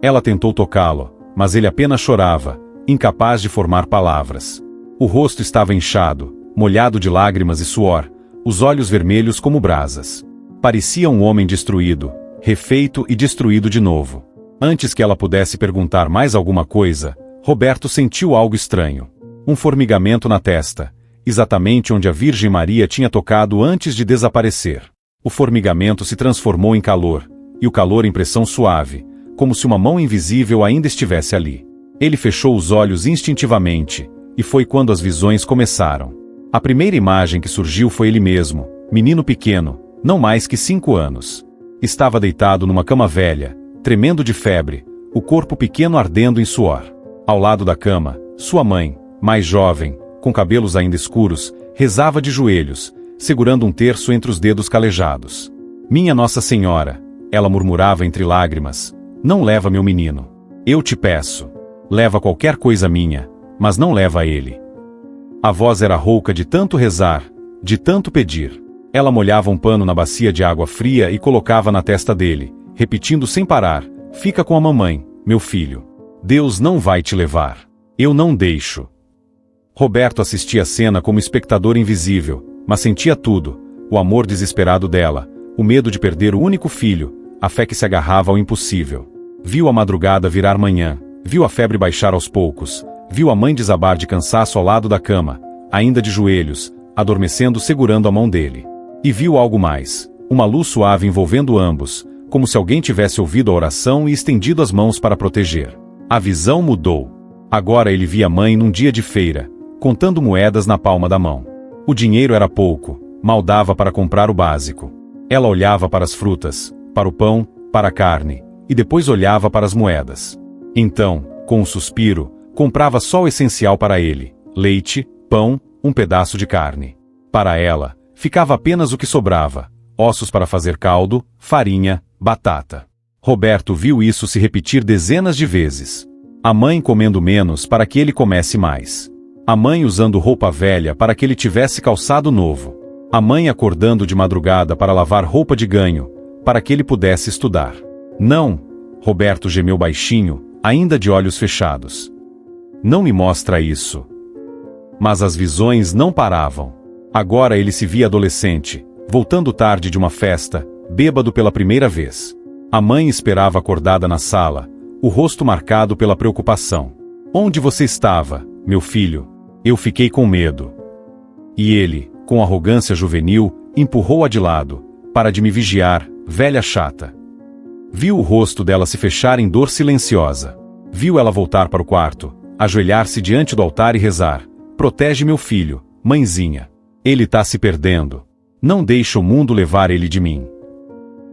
Ela tentou tocá-lo, mas ele apenas chorava, incapaz de formar palavras. O rosto estava inchado, molhado de lágrimas e suor, os olhos vermelhos como brasas. Parecia um homem destruído, refeito e destruído de novo. Antes que ela pudesse perguntar mais alguma coisa, Roberto sentiu algo estranho. Um formigamento na testa, exatamente onde a Virgem Maria tinha tocado antes de desaparecer. O formigamento se transformou em calor, e o calor em pressão suave, como se uma mão invisível ainda estivesse ali. Ele fechou os olhos instintivamente, e foi quando as visões começaram. A primeira imagem que surgiu foi ele mesmo, menino pequeno, não mais que 5 anos. Estava deitado numa cama velha, tremendo de febre, o corpo pequeno ardendo em suor. Ao lado da cama, sua mãe, mais jovem, com cabelos ainda escuros, rezava de joelhos, segurando um terço entre os dedos calejados. Minha Nossa Senhora, ela murmurava entre lágrimas, não leva meu menino. Eu te peço. Leva qualquer coisa minha, mas não leva ele. A voz era rouca de tanto rezar, de tanto pedir. Ela molhava um pano na bacia de água fria e colocava na testa dele, repetindo sem parar: fica com a mamãe, meu filho. Deus não vai te levar. Eu não deixo. Roberto assistia a cena como espectador invisível, mas sentia tudo: o amor desesperado dela, o medo de perder o único filho, a fé que se agarrava ao impossível. Viu a madrugada virar manhã, viu a febre baixar aos poucos, viu a mãe desabar de cansaço ao lado da cama, ainda de joelhos, adormecendo segurando a mão dele. E viu algo mais, uma luz suave envolvendo ambos, como se alguém tivesse ouvido a oração e estendido as mãos para proteger. A visão mudou. Agora ele via a mãe num dia de feira, contando moedas na palma da mão. O dinheiro era pouco, mal dava para comprar o básico. Ela olhava para as frutas, para o pão, para a carne, e depois olhava para as moedas. Então, com um suspiro, comprava só o essencial para ele: leite, pão, um pedaço de carne. Para ela, ficava apenas o que sobrava: ossos para fazer caldo, farinha, batata. Roberto viu isso se repetir dezenas de vezes. A mãe comendo menos para que ele comesse mais. A mãe usando roupa velha para que ele tivesse calçado novo. A mãe acordando de madrugada para lavar roupa de ganho, para que ele pudesse estudar. Não, Roberto gemeu baixinho, ainda de olhos fechados. Não me mostra isso. Mas as visões não paravam. Agora ele se via adolescente, voltando tarde de uma festa, bêbado pela primeira vez. A mãe esperava acordada na sala, o rosto marcado pela preocupação. Onde você estava, meu filho? Eu fiquei com medo. E ele, com arrogância juvenil, empurrou-a de lado, para de me vigiar, velha chata. Viu o rosto dela se fechar em dor silenciosa. Viu ela voltar para o quarto, ajoelhar-se diante do altar e rezar: protege meu filho, mãezinha. Ele tá se perdendo. Não deixa o mundo levar ele de mim.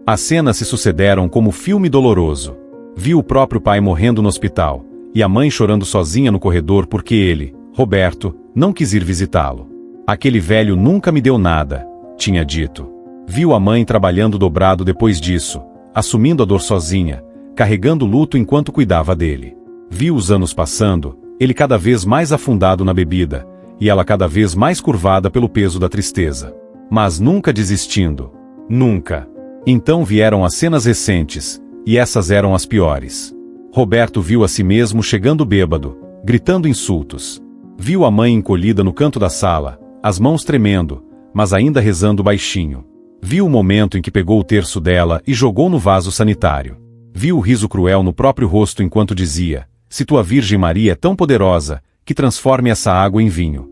As cenas se sucederam como filme doloroso. Viu o próprio pai morrendo no hospital, e a mãe chorando sozinha no corredor porque ele, Roberto, não quis ir visitá-lo. Aquele velho nunca me deu nada, tinha dito. Viu a mãe trabalhando dobrado depois disso, assumindo a dor sozinha, carregando o luto enquanto cuidava dele. Viu os anos passando, ele cada vez mais afundado na bebida, e ela cada vez mais curvada pelo peso da tristeza. Mas nunca desistindo. Nunca. Então vieram as cenas recentes, e essas eram as piores. Roberto viu a si mesmo chegando bêbado, gritando insultos. Viu a mãe encolhida no canto da sala, as mãos tremendo, mas ainda rezando baixinho. Viu o momento em que pegou o terço dela e jogou no vaso sanitário. Viu o riso cruel no próprio rosto enquanto dizia: se tua Virgem Maria é tão poderosa, que transforme essa água em vinho.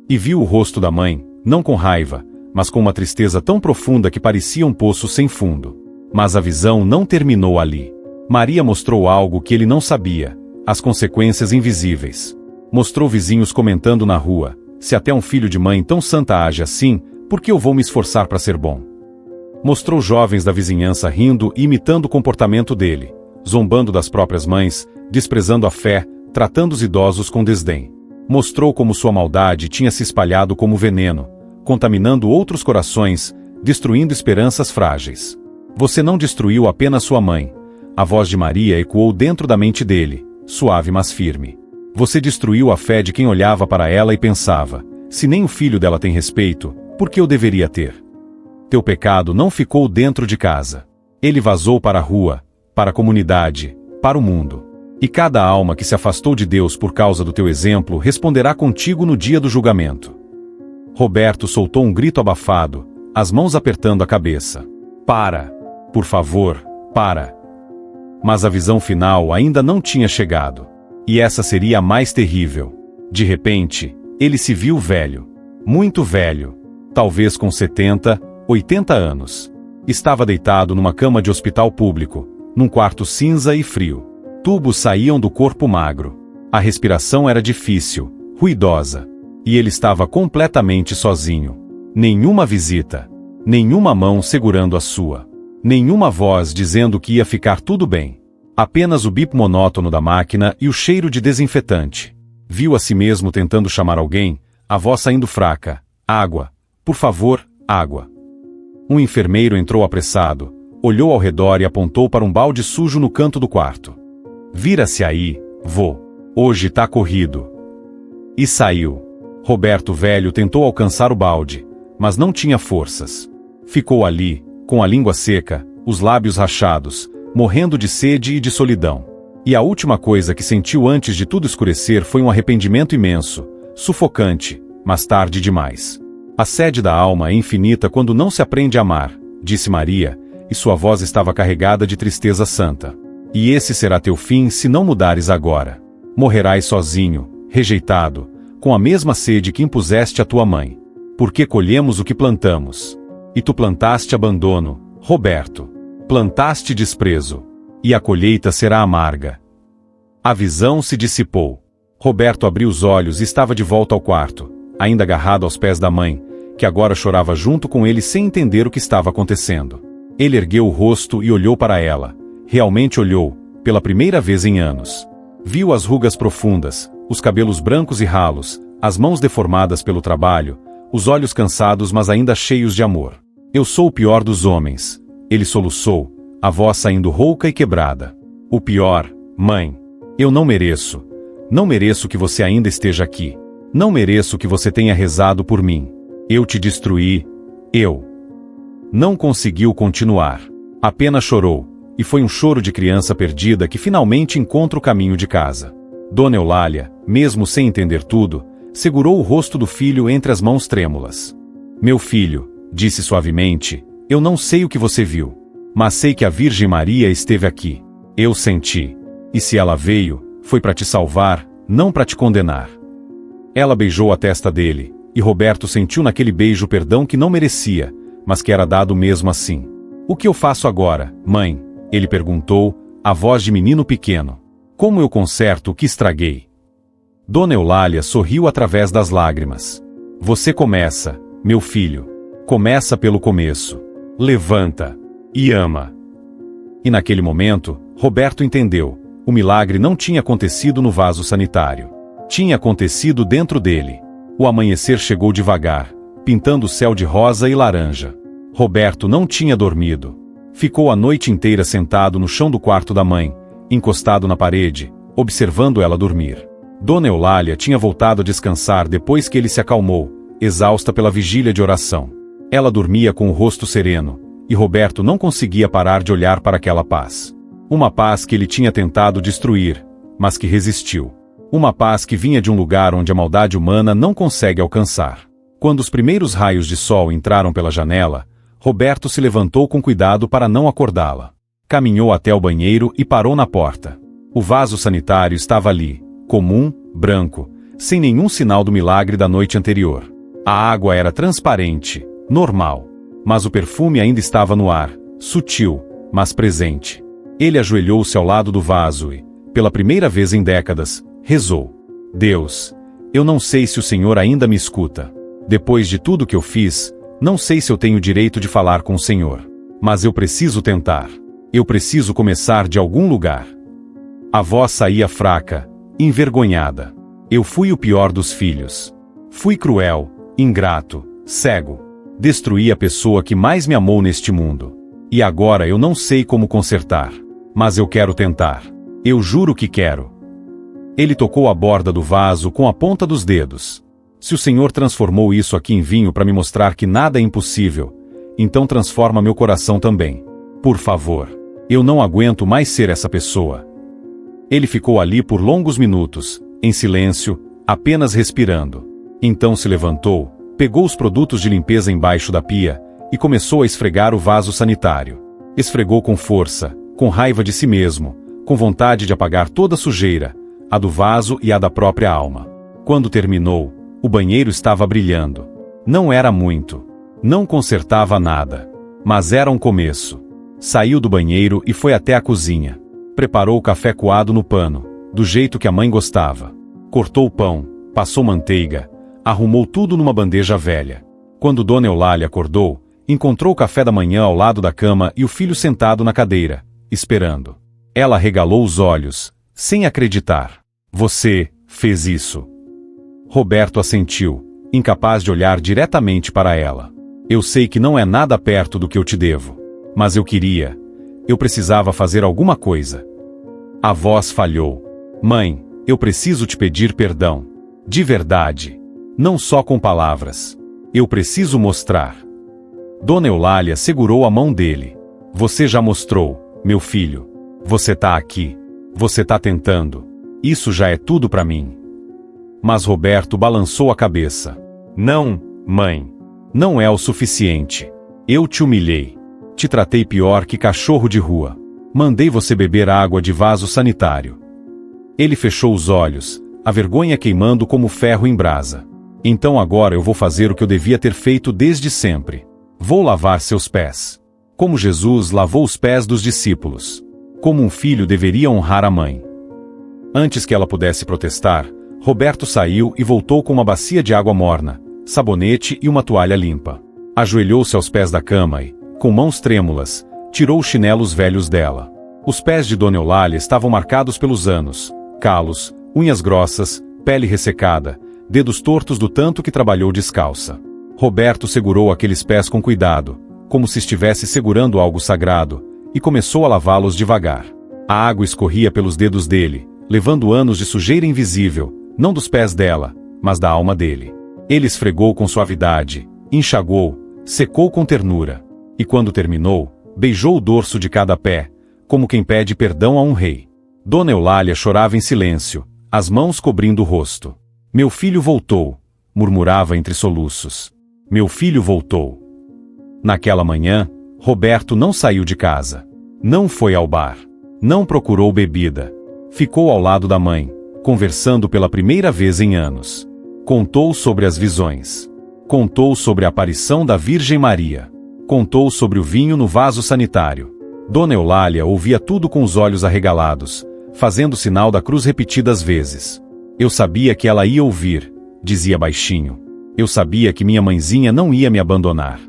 E viu o rosto da mãe, não com raiva, mas com uma tristeza tão profunda que parecia um poço sem fundo. Mas a visão não terminou ali. Maria mostrou algo que ele não sabia: as consequências invisíveis. Mostrou vizinhos comentando na rua: se até um filho de mãe tão santa age assim, por que eu vou me esforçar para ser bom? Mostrou jovens da vizinhança rindo e imitando o comportamento dele, zombando das próprias mães, desprezando a fé, tratando os idosos com desdém. Mostrou como sua maldade tinha se espalhado como veneno, contaminando outros corações, destruindo esperanças frágeis. Você não destruiu apenas sua mãe. A voz de Maria ecoou dentro da mente dele, suave mas firme. Você destruiu a fé de quem olhava para ela e pensava: se nem o filho dela tem respeito, por que eu deveria ter? Teu pecado não ficou dentro de casa. Ele vazou para a rua, para a comunidade, para o mundo. E cada alma que se afastou de Deus por causa do teu exemplo responderá contigo no dia do julgamento. Roberto soltou um grito abafado, as mãos apertando a cabeça. Para! Por favor, para! Mas a visão final ainda não tinha chegado. E essa seria a mais terrível. De repente, ele se viu velho. Muito velho. Talvez com 70, 80 anos. Estava deitado numa cama de hospital público, num quarto cinza e frio. Tubos saíam do corpo magro. A respiração era difícil, ruidosa. E ele estava completamente sozinho. Nenhuma visita. Nenhuma mão segurando a sua. Nenhuma voz dizendo que ia ficar tudo bem. Apenas o bip monótono da máquina e o cheiro de desinfetante. Viu a si mesmo tentando chamar alguém, a voz saindo fraca. Água. Por favor, água. Um enfermeiro entrou apressado, olhou ao redor e apontou para um balde sujo no canto do quarto. Vira-se aí, vô. Hoje tá corrido. E saiu. Roberto velho tentou alcançar o balde, mas não tinha forças. Ficou ali, com a língua seca, os lábios rachados, morrendo de sede e de solidão. E a última coisa que sentiu antes de tudo escurecer foi um arrependimento imenso, sufocante, mas tarde demais. A sede da alma é infinita quando não se aprende a amar, disse Maria, e sua voz estava carregada de tristeza santa. E esse será teu fim se não mudares agora. Morrerás sozinho, rejeitado, com a mesma sede que impuseste à tua mãe. Porque colhemos o que plantamos. E tu plantaste abandono, Roberto. Plantaste desprezo. E a colheita será amarga. A visão se dissipou. Roberto abriu os olhos e estava de volta ao quarto, ainda agarrado aos pés da mãe, que agora chorava junto com ele sem entender o que estava acontecendo. Ele ergueu o rosto e olhou para ela. Realmente olhou, pela primeira vez em anos. Viu as rugas profundas, os cabelos brancos e ralos, as mãos deformadas pelo trabalho, os olhos cansados mas ainda cheios de amor. Eu sou o pior dos homens. Ele soluçou, a voz saindo rouca e quebrada. O pior, mãe. Eu não mereço. Não mereço que você ainda esteja aqui. Não mereço que você tenha rezado por mim. Eu te destruí. Eu. Não conseguiu continuar. Apenas chorou, e foi um choro de criança perdida que finalmente encontra o caminho de casa. Dona Eulália, mesmo sem entender tudo, segurou o rosto do filho entre as mãos trêmulas. Meu filho, disse suavemente, eu não sei o que você viu, mas sei que a Virgem Maria esteve aqui. Eu senti. E se ela veio, foi para te salvar, não para te condenar. Ela beijou a testa dele, e Roberto sentiu naquele beijo o perdão que não merecia, mas que era dado mesmo assim. O que eu faço agora, mãe? Ele perguntou, a voz de menino pequeno. Como eu conserto o que estraguei? Dona Eulália sorriu através das lágrimas. Você começa, meu filho. Começa pelo começo. Levanta. E ama. E naquele momento, Roberto entendeu. O milagre não tinha acontecido no vaso sanitário. Tinha acontecido dentro dele. O amanhecer chegou devagar, pintando o céu de rosa e laranja. Roberto não tinha dormido. Ficou a noite inteira sentado no chão do quarto da mãe, encostado na parede, observando ela dormir. Dona Eulália tinha voltado a descansar depois que ele se acalmou, exausta pela vigília de oração. Ela dormia com o rosto sereno, e Roberto não conseguia parar de olhar para aquela paz. Uma paz que ele tinha tentado destruir, mas que resistiu. Uma paz que vinha de um lugar onde a maldade humana não consegue alcançar. Quando os primeiros raios de sol entraram pela janela, Roberto se levantou com cuidado para não acordá-la. Caminhou até o banheiro e parou na porta. O vaso sanitário estava ali, comum, branco, sem nenhum sinal do milagre da noite anterior. A água era transparente, normal, mas o perfume ainda estava no ar, sutil, mas presente. Ele ajoelhou-se ao lado do vaso e, pela primeira vez em décadas, rezou. Deus, eu não sei se o Senhor ainda me escuta. Depois de tudo que eu fiz, não sei se eu tenho direito de falar com o Senhor. Mas eu preciso tentar. Eu preciso começar de algum lugar. A voz saía fraca, envergonhada. Eu fui o pior dos filhos. Fui cruel, ingrato, cego. Destruí a pessoa que mais me amou neste mundo. E agora eu não sei como consertar. Mas eu quero tentar. Eu juro que quero. Ele tocou a borda do vaso com a ponta dos dedos. Se o Senhor transformou isso aqui em vinho para me mostrar que nada é impossível, então transforma meu coração também. Por favor. Eu não aguento mais ser essa pessoa. Ele ficou ali por longos minutos, em silêncio, apenas respirando. Então se levantou, pegou os produtos de limpeza embaixo da pia e começou a esfregar o vaso sanitário. Esfregou com força, com raiva de si mesmo, com vontade de apagar toda a sujeira, a do vaso e a da própria alma. Quando terminou, o banheiro estava brilhando. Não era muito. Não consertava nada. Mas era um começo. Saiu do banheiro e foi até a cozinha. Preparou o café coado no pano, do jeito que a mãe gostava. Cortou o pão, passou manteiga, arrumou tudo numa bandeja velha. Quando Dona Eulália acordou, encontrou o café da manhã ao lado da cama e o filho sentado na cadeira, esperando. Ela regalou os olhos, sem acreditar. Você fez isso. Roberto assentiu, incapaz de olhar diretamente para ela. Eu sei que não é nada perto do que eu te devo. Mas eu queria. Eu precisava fazer alguma coisa. A voz falhou. Mãe, eu preciso te pedir perdão. De verdade. Não só com palavras. Eu preciso mostrar. Dona Eulália segurou a mão dele. Você já mostrou, meu filho. Você tá aqui. Você tá tentando. Isso já é tudo para mim. Mas Roberto balançou a cabeça. Não, mãe. Não é o suficiente. Eu te humilhei. Te tratei pior que cachorro de rua. Mandei você beber água de vaso sanitário. Ele fechou os olhos, a vergonha queimando como ferro em brasa. Então agora eu vou fazer o que eu devia ter feito desde sempre. Vou lavar seus pés. Como Jesus lavou os pés dos discípulos. Como um filho deveria honrar a mãe. Antes que ela pudesse protestar, Roberto saiu e voltou com uma bacia de água morna, sabonete e uma toalha limpa. Ajoelhou-se aos pés da cama e, com mãos trêmulas, tirou os chinelos velhos dela. Os pés de Dona Eulália estavam marcados pelos anos, calos, unhas grossas, pele ressecada, dedos tortos do tanto que trabalhou descalça. Roberto segurou aqueles pés com cuidado, como se estivesse segurando algo sagrado, e começou a lavá-los devagar. A água escorria pelos dedos dele, levando anos de sujeira invisível, não dos pés dela, mas da alma dele. Ele esfregou com suavidade, enxagou, secou com ternura. E quando terminou, beijou o dorso de cada pé, como quem pede perdão a um rei. Dona Eulália chorava em silêncio, as mãos cobrindo o rosto. Meu filho voltou, murmurava entre soluços. Meu filho voltou. Naquela manhã, Roberto não saiu de casa. Não foi ao bar. Não procurou bebida. Ficou ao lado da mãe, conversando pela primeira vez em anos. Contou sobre as visões. Contou sobre a aparição da Virgem Maria. Contou sobre o vinho no vaso sanitário. Dona Eulália ouvia tudo com os olhos arregalados, fazendo o sinal da cruz repetidas vezes. Eu sabia que ela ia ouvir, dizia baixinho. Eu sabia que minha mãezinha não ia me abandonar.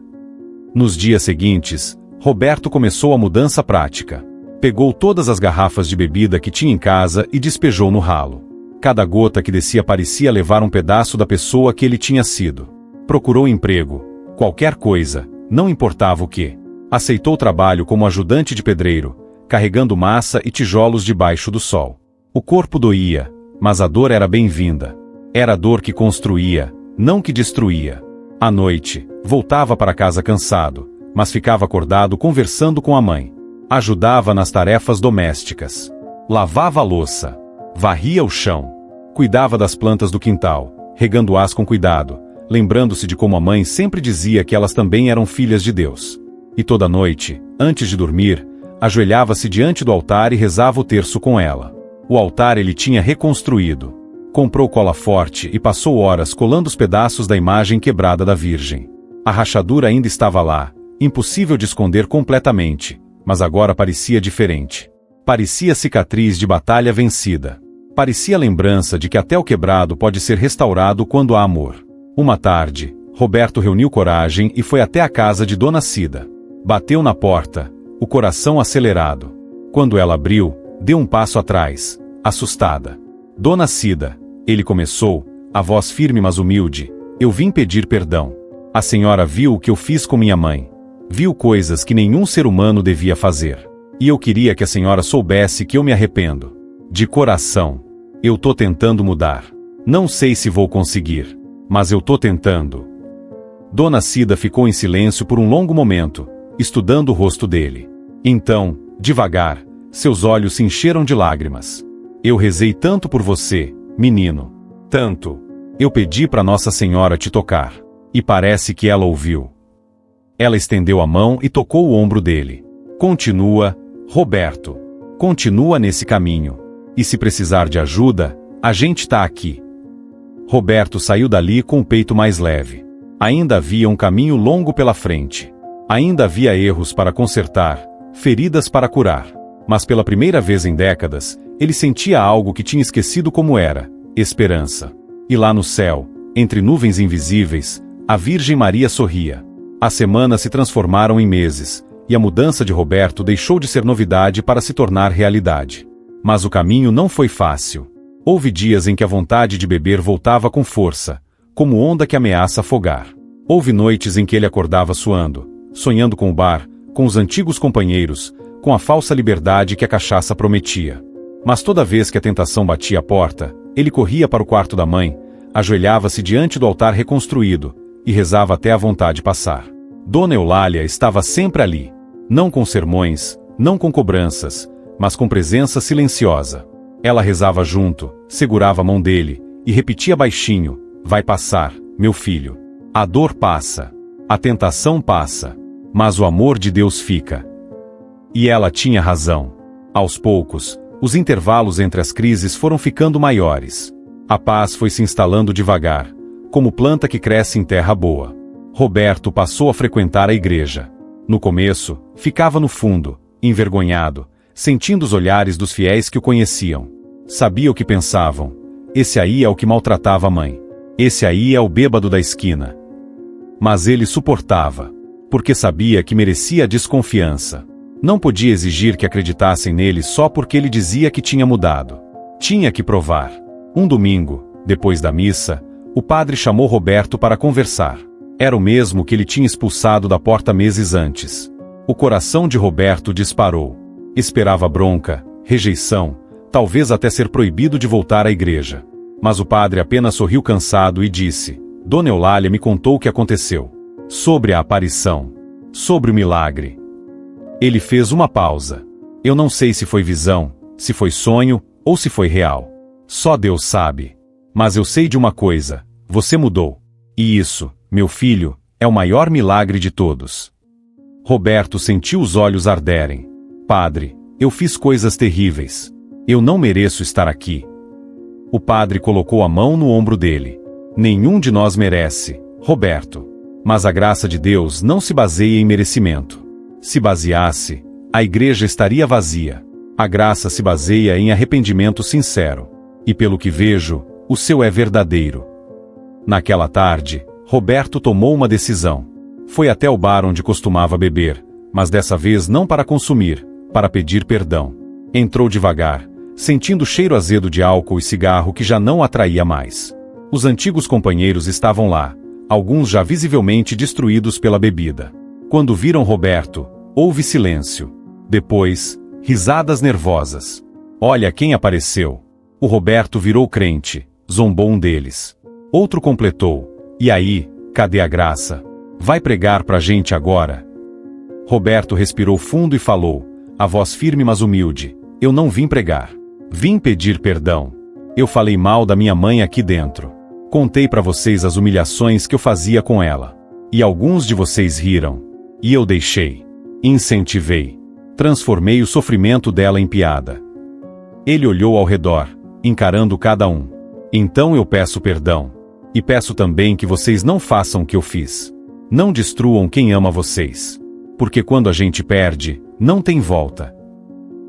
Nos dias seguintes, Roberto começou a mudança prática. Pegou todas as garrafas de bebida que tinha em casa e despejou no ralo. Cada gota que descia parecia levar um pedaço da pessoa que ele tinha sido. Procurou emprego, qualquer coisa, não importava o que. Aceitou trabalho como ajudante de pedreiro, carregando massa e tijolos debaixo do sol. O corpo doía, mas a dor era bem-vinda. Era a dor que construía, não que destruía. À noite, voltava para casa cansado, mas ficava acordado conversando com a mãe. Ajudava nas tarefas domésticas. Lavava a louça. Varria o chão. Cuidava das plantas do quintal, regando-as com cuidado, lembrando-se de como a mãe sempre dizia que elas também eram filhas de Deus. E toda noite, antes de dormir, ajoelhava-se diante do altar e rezava o terço com ela. O altar ele tinha reconstruído. Comprou cola forte e passou horas colando os pedaços da imagem quebrada da Virgem. A rachadura ainda estava lá, impossível de esconder completamente, mas agora parecia diferente. Parecia cicatriz de batalha vencida. Parecia lembrança de que até o quebrado pode ser restaurado quando há amor. Uma tarde, Roberto reuniu coragem e foi até a casa de Dona Cida. Bateu na porta, o coração acelerado. Quando ela abriu, deu um passo atrás, assustada. Dona Cida, ele começou, a voz firme mas humilde, eu vim pedir perdão. A senhora viu o que eu fiz com minha mãe. Viu coisas que nenhum ser humano devia fazer. E eu queria que a senhora soubesse que eu me arrependo. De coração. Eu tô tentando mudar. Não sei se vou conseguir. Mas eu tô tentando. Dona Cida ficou em silêncio por um longo momento, estudando o rosto dele. Então, devagar, seus olhos se encheram de lágrimas. Eu rezei tanto por você, menino. Tanto. Eu pedi para Nossa Senhora te tocar. E parece que ela ouviu. Ela estendeu a mão e tocou o ombro dele. Continua, Roberto. Continua nesse caminho. E se precisar de ajuda, a gente tá aqui. Roberto saiu dali com o peito mais leve. Ainda havia um caminho longo pela frente. Ainda havia erros para consertar, feridas para curar. Mas pela primeira vez em décadas, ele sentia algo que tinha esquecido como era: esperança. E lá no céu, entre nuvens invisíveis, a Virgem Maria sorria. As semanas se transformaram em meses, e a mudança de Roberto deixou de ser novidade para se tornar realidade. Mas o caminho não foi fácil. Houve dias em que a vontade de beber voltava com força, como onda que ameaça afogar. Houve noites em que ele acordava suando, sonhando com o bar, com os antigos companheiros, com a falsa liberdade que a cachaça prometia. Mas toda vez que a tentação batia a porta, ele corria para o quarto da mãe, ajoelhava-se diante do altar reconstruído, e rezava até a vontade passar. Dona Eulália estava sempre ali, não com sermões, não com cobranças, mas com presença silenciosa. Ela rezava junto, segurava a mão dele, e repetia baixinho: vai passar, meu filho. A dor passa. A tentação passa, mas o amor de Deus fica. E ela tinha razão. Aos poucos, os intervalos entre as crises foram ficando maiores. A paz foi se instalando devagar, como planta que cresce em terra boa. Roberto passou a frequentar a igreja. No começo, ficava no fundo, envergonhado, sentindo os olhares dos fiéis que o conheciam. Sabia o que pensavam. Esse aí é o que maltratava a mãe. Esse aí é o bêbado da esquina. Mas ele suportava, porque sabia que merecia a desconfiança. Não podia exigir que acreditassem nele só porque ele dizia que tinha mudado. Tinha que provar. Um domingo, depois da missa, o padre chamou Roberto para conversar. Era o mesmo que ele tinha expulsado da porta meses antes. O coração de Roberto disparou. Esperava bronca, rejeição, talvez até ser proibido de voltar à igreja. Mas o padre apenas sorriu cansado e disse: Dona Eulália me contou o que aconteceu. Sobre a aparição. Sobre o milagre. Ele fez uma pausa. Eu não sei se foi visão, se foi sonho, ou se foi real. Só Deus sabe. Mas eu sei de uma coisa: você mudou. E isso, meu filho, é o maior milagre de todos. Roberto sentiu os olhos arderem. Padre, eu fiz coisas terríveis. Eu não mereço estar aqui. O padre colocou a mão no ombro dele. Nenhum de nós merece, Roberto. Mas a graça de Deus não se baseia em merecimento. Se baseasse, a igreja estaria vazia. A graça se baseia em arrependimento sincero. E pelo que vejo, o seu é verdadeiro. Naquela tarde, Roberto tomou uma decisão. Foi até o bar onde costumava beber, mas dessa vez não para consumir, para pedir perdão. Entrou devagar, sentindo o cheiro azedo de álcool e cigarro que já não atraía mais. Os antigos companheiros estavam lá, alguns já visivelmente destruídos pela bebida. Quando viram Roberto, houve silêncio. Depois, risadas nervosas. Olha quem apareceu. O Roberto virou crente, zombou um deles. Outro completou: e aí, cadê a graça? Vai pregar pra gente agora? Roberto respirou fundo e falou, a voz firme mas humilde: eu não vim pregar. Vim pedir perdão. Eu falei mal da minha mãe aqui dentro. Contei pra vocês as humilhações que eu fazia com ela. E alguns de vocês riram. E eu deixei. Incentivei. Transformei o sofrimento dela em piada. Ele olhou ao redor, encarando cada um. Então eu peço perdão. E peço também que vocês não façam o que eu fiz. Não destruam quem ama vocês. Porque quando a gente perde, não tem volta.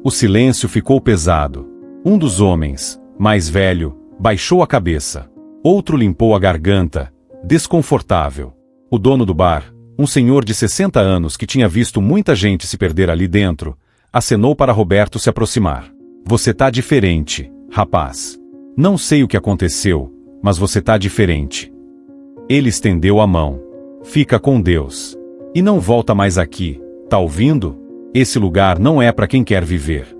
O silêncio ficou pesado. Um dos homens, mais velho, baixou a cabeça. Outro limpou a garganta, desconfortável. O dono do bar, um senhor de 60 anos que tinha visto muita gente se perder ali dentro, acenou para Roberto se aproximar. Você tá diferente, rapaz. Não sei o que aconteceu, mas você tá diferente. Ele estendeu a mão. Fica com Deus. E não volta mais aqui, tá ouvindo? Esse lugar não é para quem quer viver.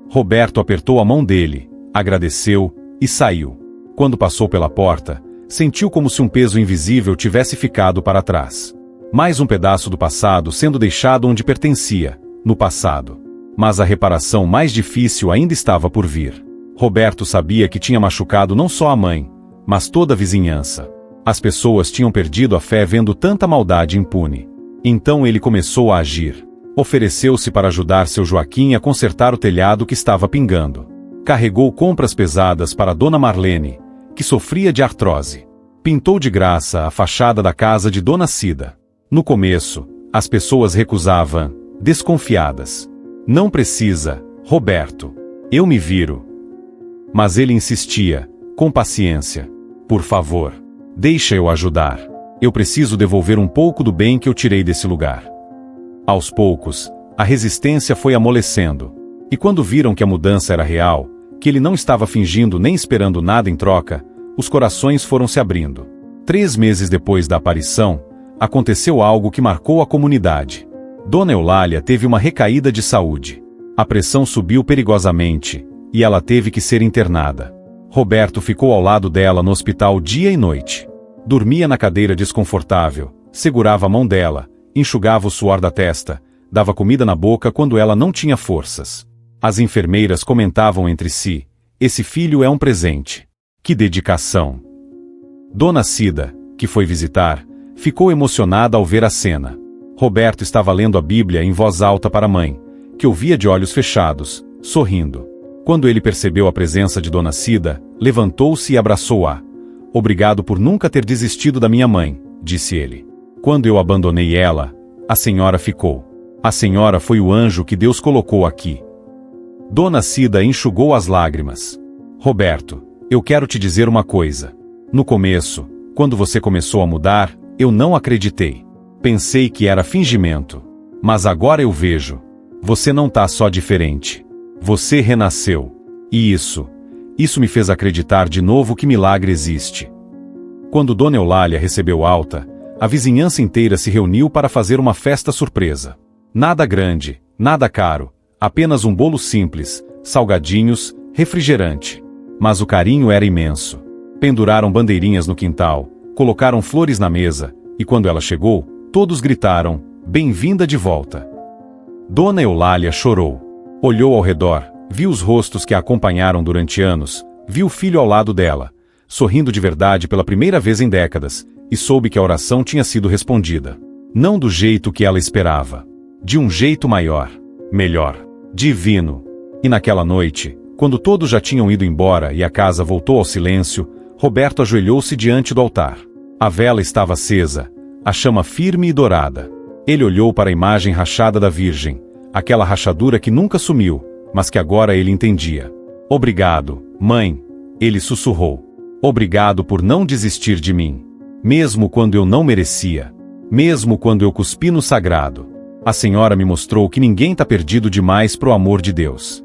Roberto apertou a mão dele, agradeceu e saiu. Quando passou pela porta, sentiu como se um peso invisível tivesse ficado para trás. Mais um pedaço do passado sendo deixado onde pertencia, no passado. Mas a reparação mais difícil ainda estava por vir. Roberto sabia que tinha machucado não só a mãe, mas toda a vizinhança. As pessoas tinham perdido a fé vendo tanta maldade impune. Então ele começou a agir. Ofereceu-se para ajudar seu Joaquim a consertar o telhado que estava pingando. Carregou compras pesadas para Dona Marlene, que sofria de artrose. Pintou de graça a fachada da casa de Dona Cida. No começo, as pessoas recusavam, desconfiadas. Não precisa, Roberto. Eu me viro. Mas ele insistia, com paciência. Por favor, deixa eu ajudar. Eu preciso devolver um pouco do bem que eu tirei desse lugar. Aos poucos, a resistência foi amolecendo. E quando viram que a mudança era real, que ele não estava fingindo nem esperando nada em troca, os corações foram se abrindo. 3 meses depois da aparição, aconteceu algo que marcou a comunidade. Dona Eulália teve uma recaída de saúde. A pressão subiu perigosamente, e ela teve que ser internada. Roberto ficou ao lado dela no hospital dia e noite. Dormia na cadeira desconfortável, segurava a mão dela, enxugava o suor da testa, dava comida na boca quando ela não tinha forças. As enfermeiras comentavam entre si, esse filho é um presente. Que dedicação! Dona Cida, que foi visitar, Ficou emocionada ao ver a cena. Roberto estava lendo a Bíblia em voz alta para a mãe, que ouvia de olhos fechados, sorrindo. Quando ele percebeu a presença de Dona Cida, levantou-se e abraçou-a. Obrigado por nunca ter desistido da minha mãe, disse ele. Quando eu abandonei ela, a senhora ficou. A senhora foi o anjo que Deus colocou aqui. Dona Cida enxugou as lágrimas. Roberto, eu quero te dizer uma coisa. No começo, quando você começou a mudar, eu não acreditei. Pensei que era fingimento. Mas agora eu vejo. Você não tá só diferente. Você renasceu. E isso me fez acreditar de novo que milagre existe. Quando Dona Eulália recebeu alta, a vizinhança inteira se reuniu para fazer uma festa surpresa. Nada grande, nada caro, apenas um bolo simples, salgadinhos, refrigerante. Mas o carinho era imenso. Penduraram bandeirinhas no quintal, colocaram flores na mesa, e quando ela chegou, todos gritaram, bem-vinda de volta. Dona Eulália chorou. Olhou ao redor, viu os rostos que a acompanharam durante anos, viu o filho ao lado dela, sorrindo de verdade pela primeira vez em décadas, e soube que a oração tinha sido respondida. Não do jeito que ela esperava. De um jeito maior, melhor, divino. E naquela noite, quando todos já tinham ido embora e a casa voltou ao silêncio, Roberto ajoelhou-se diante do altar. A vela estava acesa, a chama firme e dourada. Ele olhou para a imagem rachada da Virgem, aquela rachadura que nunca sumiu, mas que agora ele entendia. Obrigado, mãe, ele sussurrou. Obrigado por não desistir de mim. Mesmo quando eu não merecia. Mesmo quando eu cuspi no sagrado. A senhora me mostrou que ninguém tá perdido demais pro amor de Deus.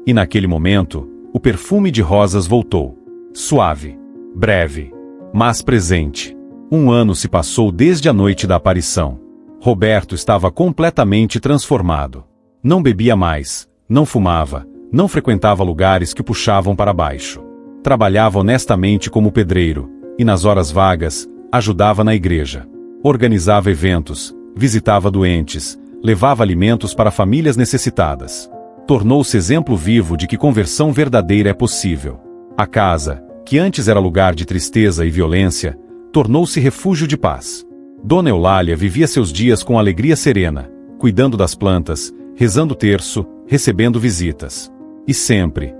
E naquele momento, o perfume de rosas voltou. Suave, breve, mas presente. 1 ano se passou desde a noite da aparição. Roberto estava completamente transformado. Não bebia mais, não fumava, não frequentava lugares que puxavam para baixo. Trabalhava honestamente como pedreiro, e nas horas vagas, ajudava na igreja. Organizava eventos, visitava doentes, levava alimentos para famílias necessitadas. Tornou-se exemplo vivo de que conversão verdadeira é possível. A casa, que antes era lugar de tristeza e violência, tornou-se refúgio de paz. Dona Eulália vivia seus dias com alegria serena, cuidando das plantas, rezando o terço, recebendo visitas. E sempre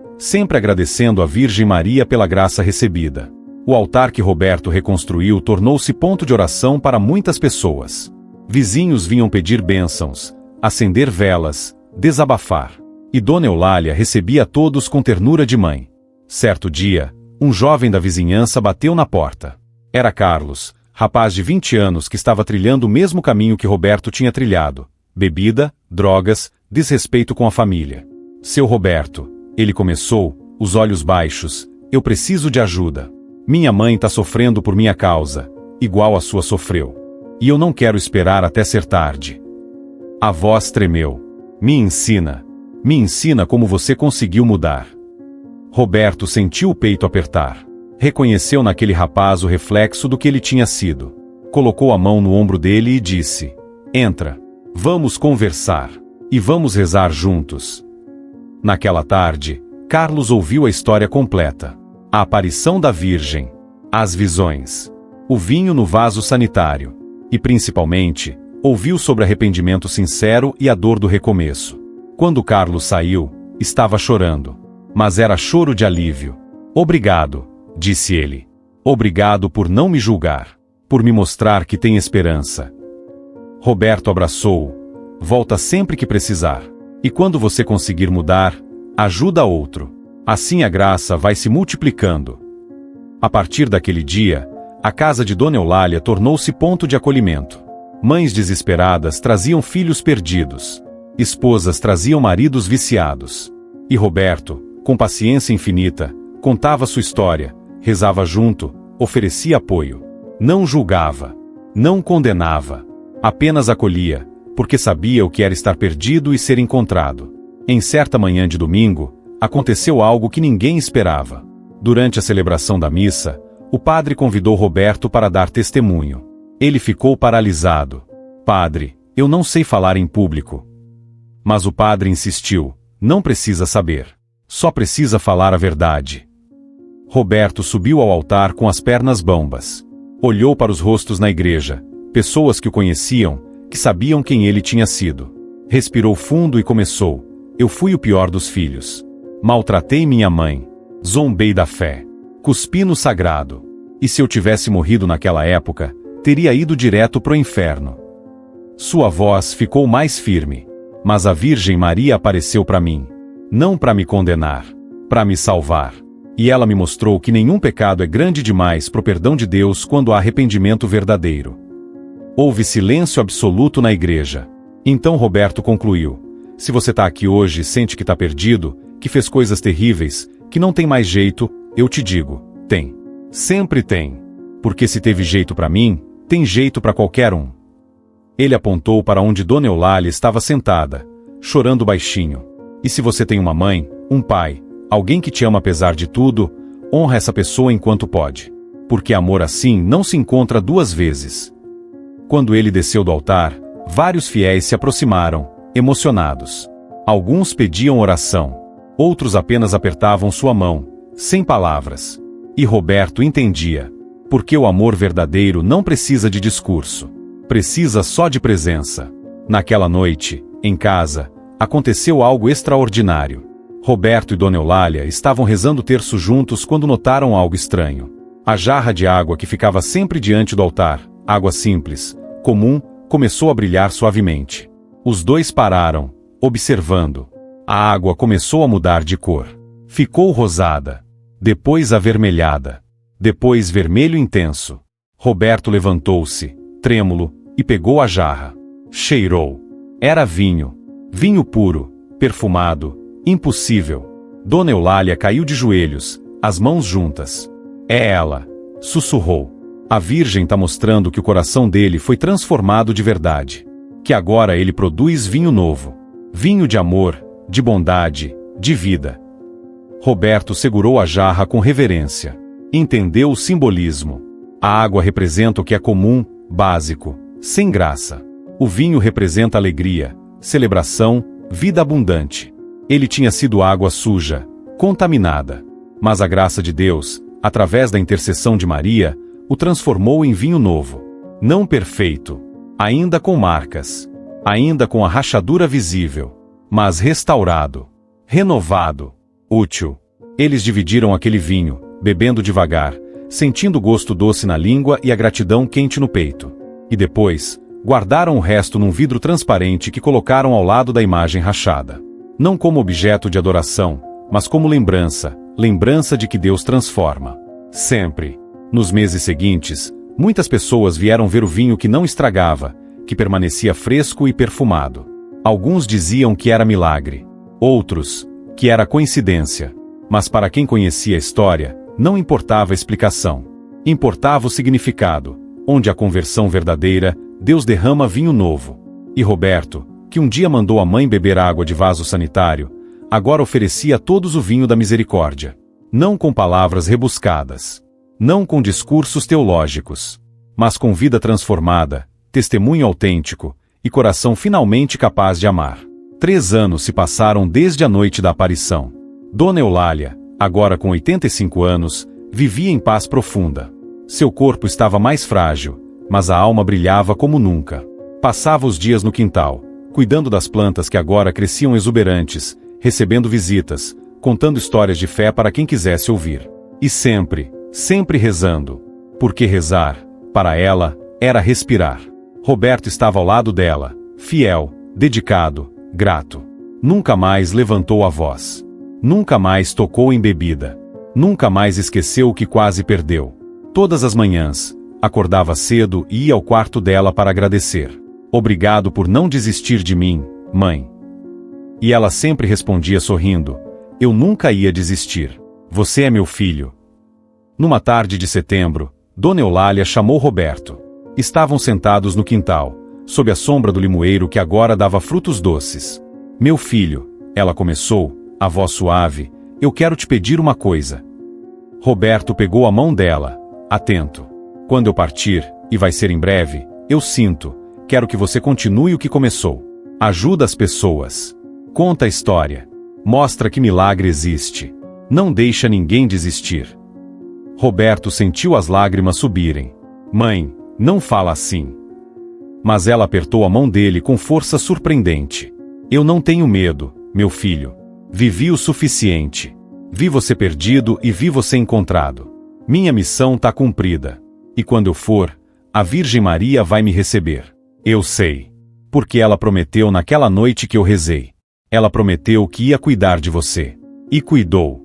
agradecendo a Virgem Maria pela graça recebida. O altar que Roberto reconstruiu tornou-se ponto de oração para muitas pessoas. Vizinhos vinham pedir bênçãos, acender velas, desabafar. E Dona Eulália recebia todos com ternura de mãe. Certo dia, um jovem da vizinhança bateu na porta. Era Carlos, rapaz de 20 anos que estava trilhando o mesmo caminho que Roberto tinha trilhado. Bebida, drogas, desrespeito com a família. Seu Roberto, ele começou, os olhos baixos, eu preciso de ajuda. Minha mãe tá sofrendo por minha causa, igual a sua sofreu. E eu não quero esperar até ser tarde. A voz tremeu. Me ensina como você conseguiu mudar. Roberto sentiu o peito apertar. Reconheceu naquele rapaz o reflexo do que ele tinha sido. Colocou a mão no ombro dele e disse, entra, vamos conversar, e vamos rezar juntos. Naquela tarde, Carlos ouviu a história completa. A aparição da Virgem, as visões, o vinho no vaso sanitário, e principalmente, ouviu sobre arrependimento sincero e a dor do recomeço. Quando Carlos saiu, estava chorando, mas era choro de alívio. Obrigado, disse ele. Obrigado por não me julgar, por me mostrar que tem esperança. Roberto abraçou-o. Volta sempre que precisar. E quando você conseguir mudar, ajuda outro. Assim a graça vai se multiplicando. A partir daquele dia, a casa de Dona Eulália tornou-se ponto de acolhimento. Mães desesperadas traziam filhos perdidos. Esposas traziam maridos viciados. E Roberto, com paciência infinita, contava sua história, rezava junto, oferecia apoio. Não julgava, não condenava, apenas acolhia, porque sabia o que era estar perdido e ser encontrado. Em certa manhã de domingo, aconteceu algo que ninguém esperava. Durante a celebração da missa, o padre convidou Roberto para dar testemunho. Ele ficou paralisado. Padre, eu não sei falar em público. Mas o padre insistiu, não precisa saber. Só precisa falar a verdade. Roberto subiu ao altar com as pernas bambas. Olhou para os rostos na igreja, pessoas que o conheciam, que sabiam quem ele tinha sido. Respirou fundo e começou: eu fui o pior dos filhos. Maltratei minha mãe. Zombei da fé. Cuspi no sagrado. E se eu tivesse morrido naquela época, teria ido direto pro inferno. Sua voz ficou mais firme. Mas a Virgem Maria apareceu para mim. Não para me condenar, para me salvar. E ela me mostrou que nenhum pecado é grande demais pro perdão de Deus quando há arrependimento verdadeiro. Houve silêncio absoluto na igreja. Então Roberto concluiu: se você tá aqui hoje e sente que tá perdido, que fez coisas terríveis, que não tem mais jeito, eu te digo, tem. Sempre tem. Porque se teve jeito para mim, tem jeito para qualquer um. Ele apontou para onde Dona Eulália estava sentada, chorando baixinho. E se você tem uma mãe, um pai, alguém que te ama apesar de tudo, honra essa pessoa enquanto pode. Porque amor assim não se encontra duas vezes. Quando ele desceu do altar, vários fiéis se aproximaram, emocionados. Alguns pediam oração. Outros apenas apertavam sua mão, sem palavras. E Roberto entendia. Porque o amor verdadeiro não precisa de discurso. Precisa só de presença. Naquela noite, em casa, aconteceu algo extraordinário. Roberto e Dona Eulália estavam rezando o terço juntos quando notaram algo estranho. A jarra de água que ficava sempre diante do altar, água simples, comum, começou a brilhar suavemente. Os dois pararam, observando. A água começou a mudar de cor. Ficou rosada. Depois avermelhada. Depois vermelho intenso. Roberto levantou-se, trêmulo, e pegou a jarra. Cheirou. Era vinho. Vinho puro, perfumado, impossível. Dona Eulália caiu de joelhos, as mãos juntas. É ela, sussurrou. A Virgem tá mostrando que o coração dele foi transformado de verdade. Que agora ele produz vinho novo. Vinho de amor, de bondade, de vida. Roberto segurou a jarra com reverência. Entendeu o simbolismo. A água representa o que é comum, básico, sem graça. O vinho representa alegria, celebração, vida abundante. Ele tinha sido água suja, contaminada. Mas a graça de Deus, através da intercessão de Maria, o transformou em vinho novo. Não perfeito, ainda com marcas, ainda com a rachadura visível, mas restaurado, renovado, útil. Eles dividiram aquele vinho, bebendo devagar, sentindo o gosto doce na língua e a gratidão quente no peito. E depois, guardaram o resto num vidro transparente que colocaram ao lado da imagem rachada. Não como objeto de adoração, mas como lembrança, lembrança de que Deus transforma. Sempre. Nos meses seguintes, muitas pessoas vieram ver o vinho que não estragava, que permanecia fresco e perfumado. Alguns diziam que era milagre. Outros, que era coincidência. Mas para quem conhecia a história, não importava a explicação. Importava o significado. Onde há conversão verdadeira, Deus derrama vinho novo. E Roberto, que um dia mandou a mãe beber água de vaso sanitário, agora oferecia a todos o vinho da misericórdia. Não com palavras rebuscadas. Não com discursos teológicos. Mas com vida transformada, testemunho autêntico, e coração finalmente capaz de amar. 3 anos se passaram desde a noite da aparição. Dona Eulália, agora com 85 anos, vivia em paz profunda. Seu corpo estava mais frágil, mas a alma brilhava como nunca. Passava os dias no quintal, cuidando das plantas que agora cresciam exuberantes, recebendo visitas, contando histórias de fé para quem quisesse ouvir. E sempre, sempre rezando. Porque rezar, para ela, era respirar. Roberto estava ao lado dela, fiel, dedicado, grato. Nunca mais levantou a voz. Nunca mais tocou em bebida. Nunca mais esqueceu o que quase perdeu. Todas as manhãs, acordava cedo e ia ao quarto dela para agradecer. Obrigado por não desistir de mim, mãe. E ela sempre respondia sorrindo: eu nunca ia desistir. Você é meu filho. Numa tarde de setembro, Dona Eulália chamou Roberto. Estavam sentados no quintal, sob a sombra do limoeiro que agora dava frutos doces. Meu filho, ela começou, a voz suave, eu quero te pedir uma coisa. Roberto pegou a mão dela, atento. Quando eu partir, e vai ser em breve, eu sinto, quero que você continue o que começou. Ajuda as pessoas. Conta a história. Mostra que milagre existe. Não deixa ninguém desistir. Roberto sentiu as lágrimas subirem. Mãe, não fala assim. Mas ela apertou a mão dele com força surpreendente. Eu não tenho medo, meu filho. Vivi o suficiente. Vi você perdido e vi você encontrado. Minha missão tá cumprida. E quando eu for, a Virgem Maria vai me receber. Eu sei. Porque ela prometeu naquela noite que eu rezei. Ela prometeu que ia cuidar de você. E cuidou.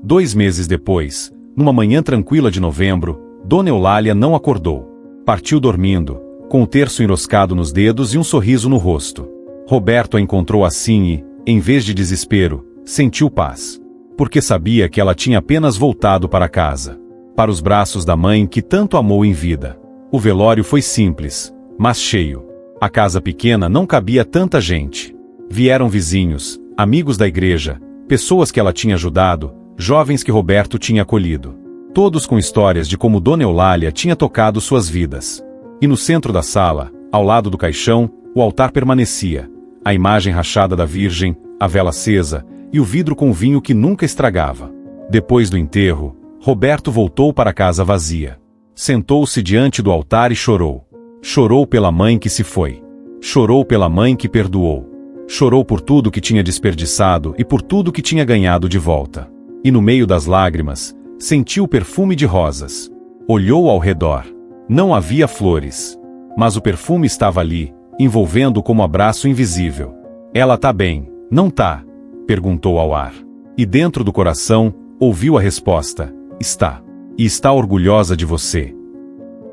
2 meses depois, numa manhã tranquila de novembro, Dona Eulália não acordou. Partiu dormindo, com o terço enroscado nos dedos e um sorriso no rosto. Roberto a encontrou assim e, em vez de desespero, sentiu paz. Porque sabia que ela tinha apenas voltado para casa. Para os braços da mãe que tanto amou em vida. O velório foi simples, mas cheio. A casa pequena não cabia tanta gente. Vieram vizinhos, amigos da igreja, pessoas que ela tinha ajudado, jovens que Roberto tinha acolhido. Todos com histórias de como Dona Eulália tinha tocado suas vidas. E no centro da sala, ao lado do caixão, o altar permanecia. A imagem rachada da Virgem, a vela acesa, e o vidro com vinho que nunca estragava. Depois do enterro, Roberto voltou para a casa vazia. Sentou-se diante do altar e chorou. Chorou pela mãe que se foi. Chorou pela mãe que perdoou. Chorou por tudo que tinha desperdiçado e por tudo que tinha ganhado de volta. E no meio das lágrimas, sentiu o perfume de rosas. Olhou ao redor. Não havia flores. Mas o perfume estava ali, envolvendo como abraço invisível. Ela tá bem, não tá? Perguntou ao ar. E dentro do coração, ouviu a resposta: está. E está orgulhosa de você.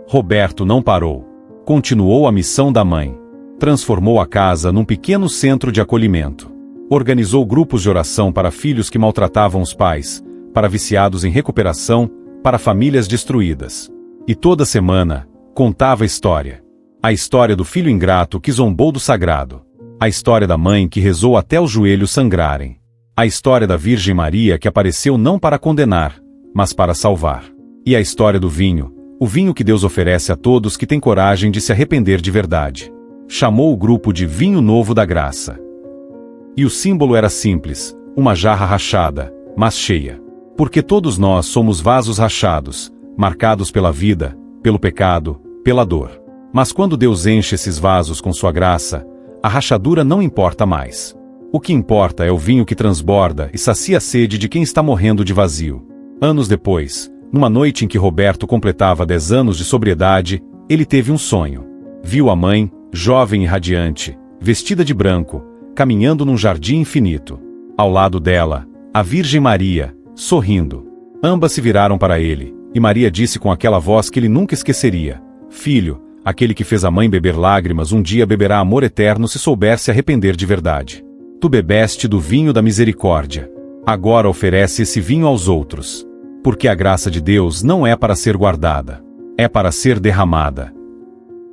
Roberto não parou. Continuou a missão da mãe. Transformou a casa num pequeno centro de acolhimento. Organizou grupos de oração para filhos que maltratavam os pais, para viciados em recuperação, para famílias destruídas. E toda semana, contava a história. A história do filho ingrato que zombou do sagrado. A história da mãe que rezou até os joelhos sangrarem. A história da Virgem Maria que apareceu não para condenar, mas para salvar. E a história do vinho, o vinho que Deus oferece a todos que têm coragem de se arrepender de verdade. Chamou o grupo de Vinho Novo da Graça. E o símbolo era simples, uma jarra rachada, mas cheia. Porque todos nós somos vasos rachados, marcados pela vida, pelo pecado, pela dor. Mas quando Deus enche esses vasos com sua graça, a rachadura não importa mais. O que importa é o vinho que transborda e sacia a sede de quem está morrendo de vazio. Anos depois, numa noite em que Roberto completava 10 anos de sobriedade, ele teve um sonho. Viu a mãe, jovem e radiante, vestida de branco, caminhando num jardim infinito. Ao lado dela, a Virgem Maria, sorrindo. Ambas se viraram para ele, e Maria disse com aquela voz que ele nunca esqueceria: Filho, aquele que fez a mãe beber lágrimas um dia beberá amor eterno se souber se arrepender de verdade. Tu bebeste do vinho da misericórdia. Agora oferece esse vinho aos outros. Porque a graça de Deus não é para ser guardada. É para ser derramada.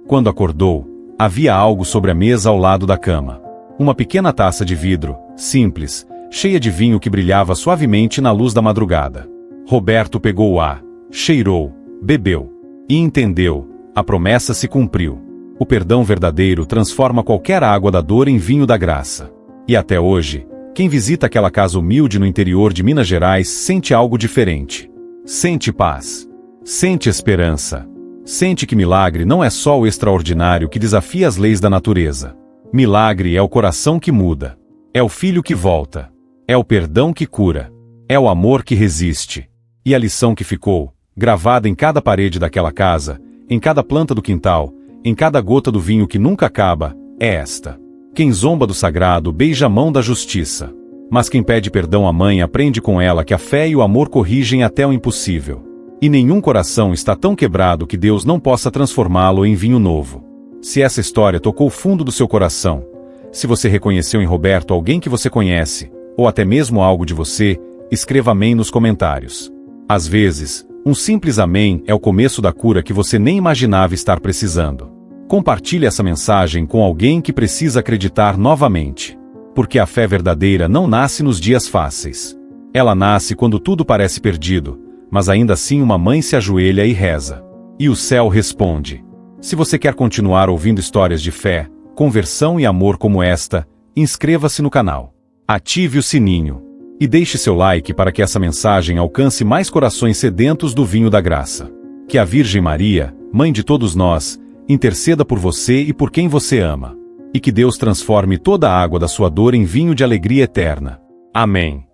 Quando acordou, havia algo sobre a mesa ao lado da cama. Uma pequena taça de vidro, simples, cheia de vinho que brilhava suavemente na luz da madrugada. Roberto pegou-a, cheirou, bebeu. E entendeu, a promessa se cumpriu. O perdão verdadeiro transforma qualquer água da dor em vinho da graça. E até hoje, quem visita aquela casa humilde no interior de Minas Gerais sente algo diferente. Sente paz. Sente esperança. Sente que milagre não é só o extraordinário que desafia as leis da natureza. Milagre é o coração que muda. É o filho que volta. É o perdão que cura. É o amor que resiste. E a lição que ficou, gravada em cada parede daquela casa, em cada planta do quintal, em cada gota do vinho que nunca acaba, é esta: quem zomba do sagrado beija a mão da justiça. Mas quem pede perdão à mãe aprende com ela que a fé e o amor corrigem até o impossível. E nenhum coração está tão quebrado que Deus não possa transformá-lo em vinho novo. Se essa história tocou o fundo do seu coração, se você reconheceu em Roberto alguém que você conhece, ou até mesmo algo de você, escreva amém nos comentários. Às vezes, um simples amém é o começo da cura que você nem imaginava estar precisando. Compartilhe essa mensagem com alguém que precisa acreditar novamente. Porque a fé verdadeira não nasce nos dias fáceis. Ela nasce quando tudo parece perdido, mas ainda assim uma mãe se ajoelha e reza. E o céu responde. Se você quer continuar ouvindo histórias de fé, conversão e amor como esta, inscreva-se no canal. Ative o sininho. E deixe seu like para que essa mensagem alcance mais corações sedentos do vinho da graça. Que a Virgem Maria, Mãe de todos nós, interceda por você e por quem você ama. E que Deus transforme toda a água da sua dor em vinho de alegria eterna. Amém.